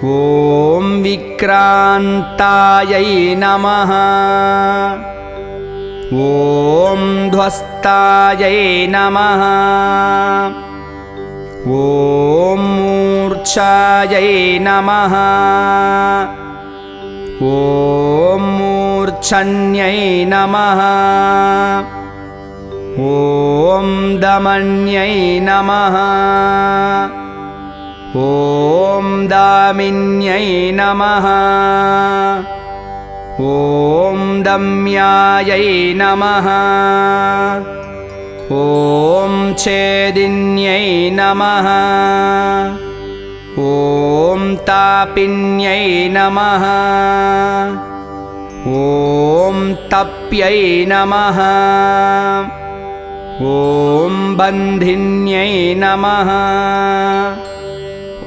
ॐ विक्रान्तायै नमः। ॐ ध्वस्तायै नमः। ॐ मूर्च्छायै नमः। ॐ मूर्च्छन्यै नमः। ॐ दमन्यै नमः। ॐ दामिन्यै नमः। ॐ दम्यायै नमः। ॐ छेदिन्यै नमः। ॐ तापिन्यै नमः। ॐ तप्यै नमः। ॐ बन्धिन्यै नमः।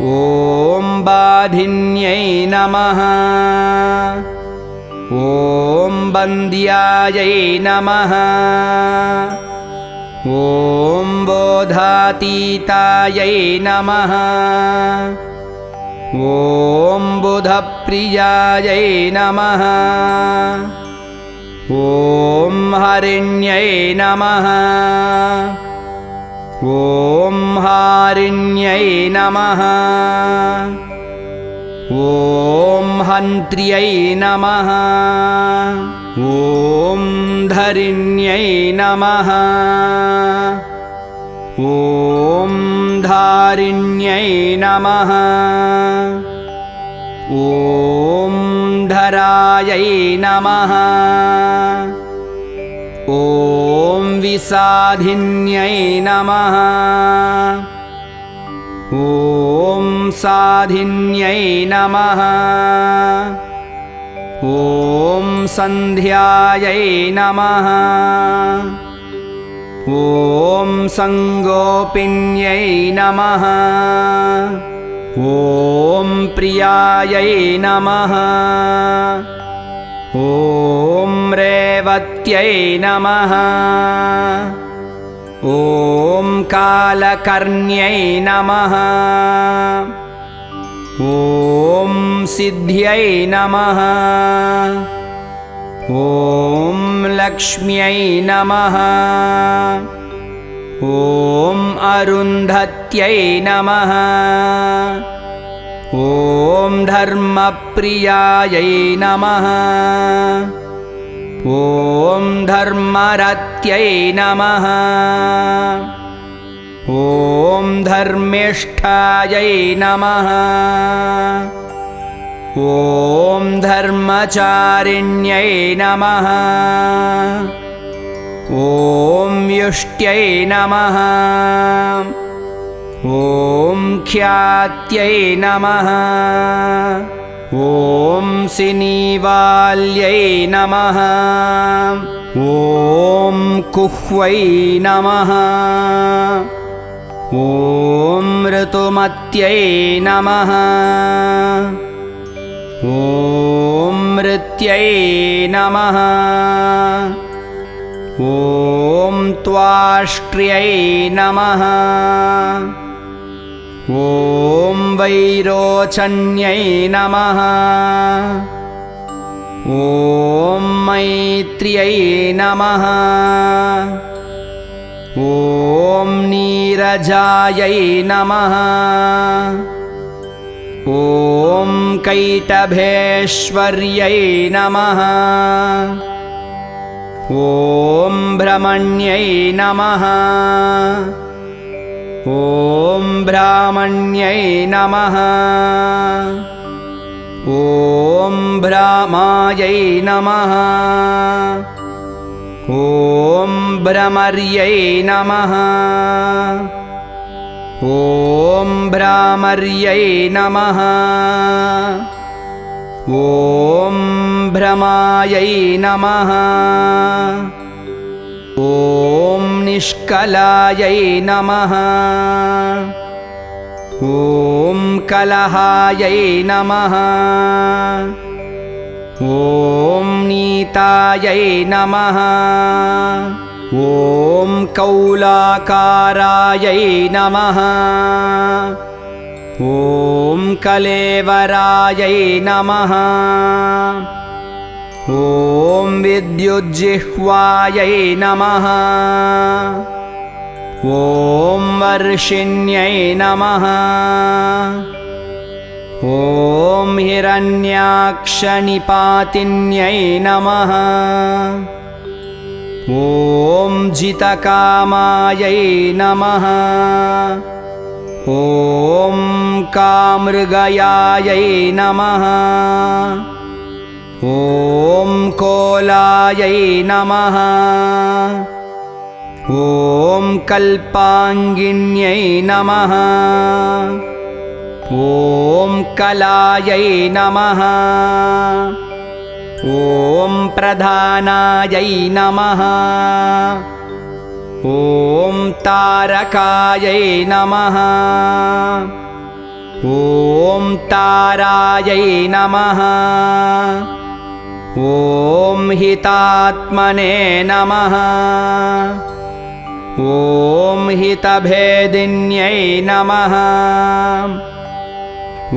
ॐ बाधिन्यै नमः। ॐ बन्द्यायै नमः ॐ बोधातीतायै नमः ॐ बुधप्रियायै नमः ॐ हरिण्यै नमः ॐ हारिण्यै नमः ॐ हन्त्र्यै नमः ॐ धरिण्यै नमः ॐ धारिण्यै नमः ॐ धरायै नमः ॐ विसाधिन्यै नमः ॐ साधिन्यै नमः ॐ सन्ध्यायै नमः ॐ संगोपिन्यै नमः ॐ प्रियायै नमः ॐ रेवत्यै नमः ॐ कालकर्ण्यै नमः ॐ सिद्ध्यै नमः ॐ लक्ष्म्यै नमः ॐ अरुन्धत्यै नमः ॐ धर्मप्रियायै नमः ॐ धर्मरत्यै नमः ॐ धर्मिष्ठायै नमः ॐ धर्मचारिण्यै नमः ॐ युष्ट्यै नमः ॐ ख्यात्यै नमः ॐ सिनीवाल्यै नमः ॐ कुह्वै नमः ॐ ऋतुमत्यै नमः ॐ मृत्यै नमः ॐ त्वाष्ट्र्यै नमः ॐ वैरोचन्यै नमः ॐ मैत्र्यै नमः ॐ नीरजायै नमः ॐ कैटभेश्वर्यै नमः ॐ भ्रमण्यै नमः ॐ ब्राह्मण्यै नमः ॐ भ्रामायै नमः ॐ भ्रमर्यै नमः ॐ भ्रामर्यै नमः ॐ भ्रमायै नमः ॐ निष्कलायै नमः ॐ कलहायै नमः ॐ नीतायै नमः ॐ कौलाकारायै नमः ॐ कलेवरायै नमः ॐ विद्युज्जिह्वायै नमः ॐ वर्षिण्यै नमः ॐ हिरण्याक्षनिपातिन्यै नमः ॐ जितकामायै नमः ॐ कामृगयायै नमः ॐ कोलायै नमः ॐ कल्पाङ्गिन्यै नमः ॐ कलायै नमः ॐ प्रधानायै नमः ॐ तारकायै नमः ॐ तारायै नमः ॐ हितात्मने नमः। ॐ हितभेदिन्यै नमः।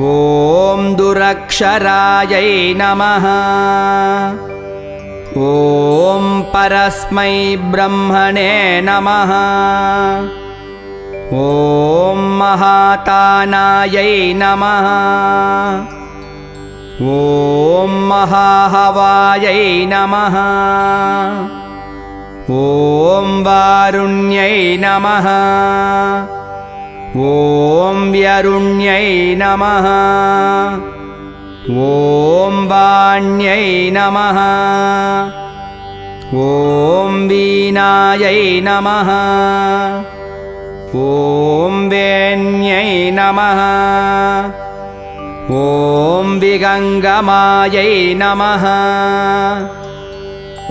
ॐ दुरक्षरायै नमः। ॐ परस्मै ब्रह्मणे नमः। ॐ महातानायै नमः। ॐ महाहवायै नमः। ॐ वारुण्यै नमः। ॐ व्यरुण्यै नमः। ॐ वाण्यै नमः। ॐ वीणायै नमः। ॐ वेण्यै नमः। ॐ विगङ्गमायै नमः।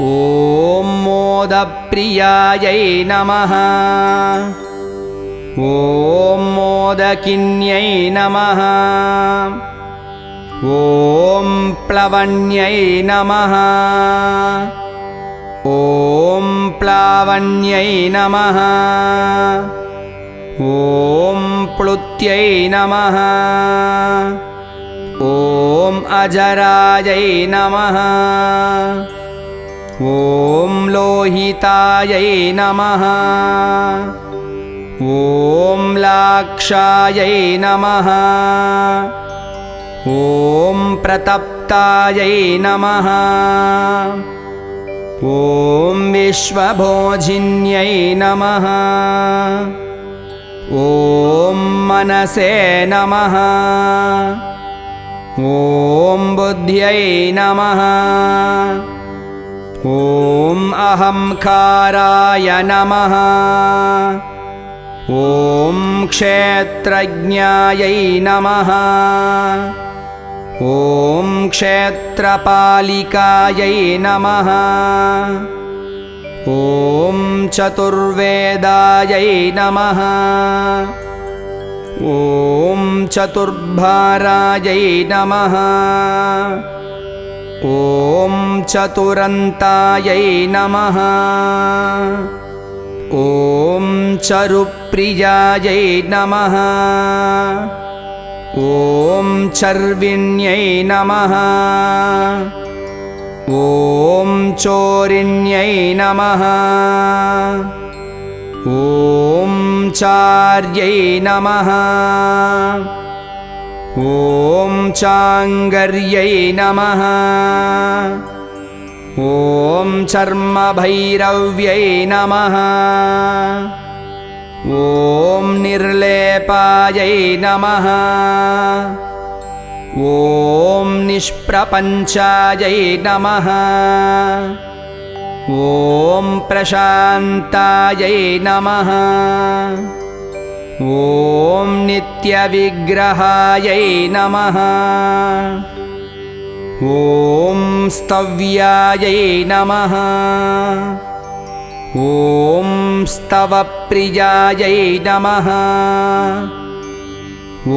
ॐ मोदप्रियायै नमः। ॐ मोदकिन्यै नमः। ॐ प्लवन्यै नमः। ॐ प्लावन्यै नमः। ॐ प्लुत्यै नमः। ॐ अजरायै नमः। ॐ लोहितायै नमः। ॐ लाक्षायै नमः। ॐ प्रतप्तायै नमः। ॐ विश्वभोजिन्यै नमः। ॐ मनसे नमः। ॐ बुद्ध्यै नमः। ॐ अहंकाराय नमः। ॐ क्षेत्रज्ञायै नमः। ॐ क्षेत्रपालिकायै नमः। ॐ चतुर्वेदायै नमः। ॐ चतुर्भारायै नमः। ॐ चतुरन्तायै नमः। ॐ चरुप्रियायै नमः। ॐ चर्विण्यै नमः। ॐ चोरिण्यै नमः। ॐ चार्यै नमः। ॐ चाङ्गर्यै नमः। ॐ चर्मभैरव्यै नमः। ॐ निर्लेपायै नमः। ॐ निष्प्रपञ्चायै नमः। ॐ प्रशान्तायै नमः। ॐ नित्यविग्रहायै नमः। ॐ स्तव्यायै नमः। ॐ स्तवप्रियायै नमः।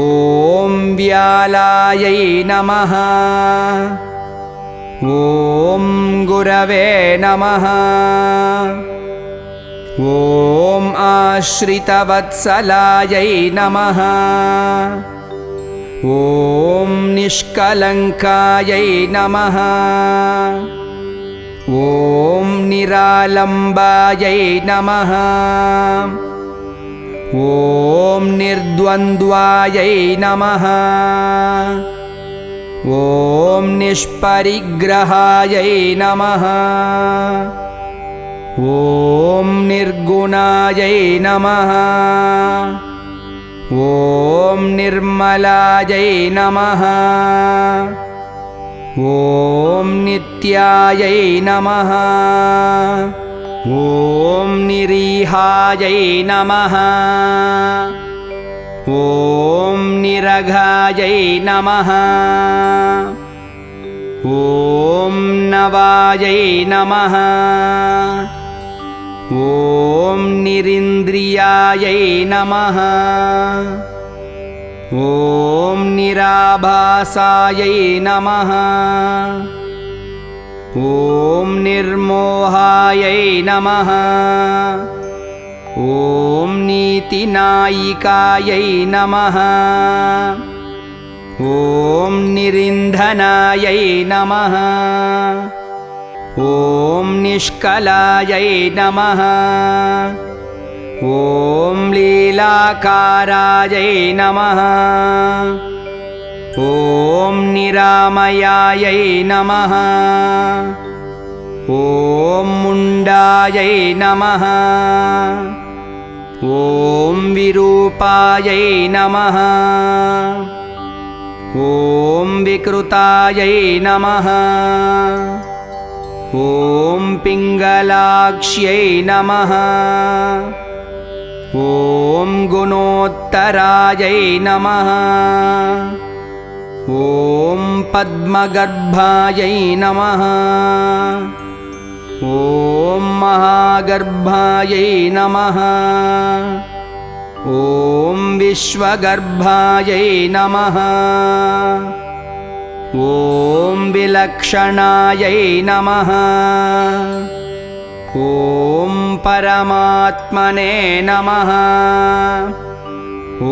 ॐ व्यालायै नमः। ॐ गुरवे नमः। ॐ आश्रितवत्सलायै नमः। ॐ निष्कलङ्कायै नमः। ॐ निरालम्बायै नमः। ॐ निर्द्वन्द्वायै नमः। ॐ निष्परिग्रहायै नमः। ॐ निर्गुणायै नमः। ॐ निर्मलायै नमः। ॐ नित्यायै नमः। ॐ निरीहायै नमः। ॐ निरघायै नमः। ॐ नवायै नमः। ॐ निरिन्द्रियायै नमः। ॐ निराभासायै नमः। ॐ निर्मोहायै नमः। ॐ नीतिनायिकायै नमः। ॐ निरिन्धनायै नमः। ॐ निष्कलायै नमः। ॐ लीलाकारायै नमः। ॐ निरामयायै नमः। ॐ मुण्डायै नमः। ॐ विरूपायै नमः। ॐ विकृतायै नमः। ॐ पिङ्गलाक्ष्यै नमः। ॐ गुणोत्तरायै नमः। ॐ पद्मगर्भायै नमः। ॐ महागर्भायै नमः। ॐ विश्वगर्भायै नमः। ॐ विलक्षणायै नमः। ॐ परमात्मने नमः। ॐ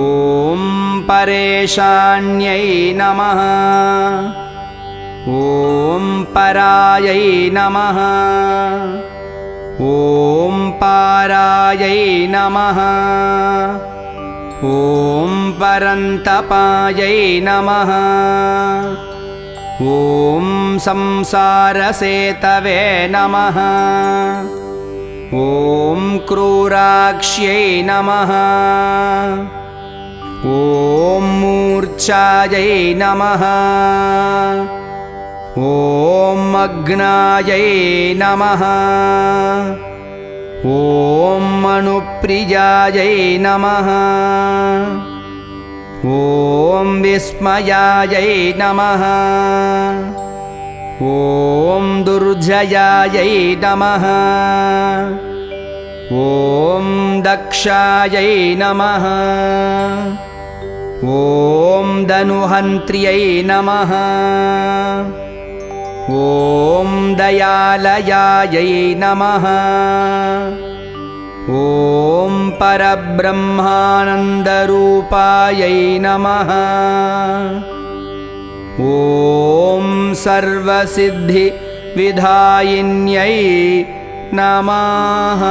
परेशान्यै नमः। ॐ परायै नमः। ॐ पारायै नमः। ॐ परन्तपायै नमः। ॐ संसारसेतवे नमः। ॐ क्रूराक्ष्यै नमः। ॐ मूर्च्छायै नमः। ॐ अग्नायै नमः। ॐ मनुप्रियायै नमः। ॐ विस्मयायै नमः। ॐ दुर्जयायै नमः। ॐ दक्षायै नमः। ॐ दनुहन्त्र्यै नमः। ॐ दयालयायै नमः। ॐ परब्रह्मानन्दरूपायै नमः। ॐ सर्वसिद्धिविधायिन्यै नमः।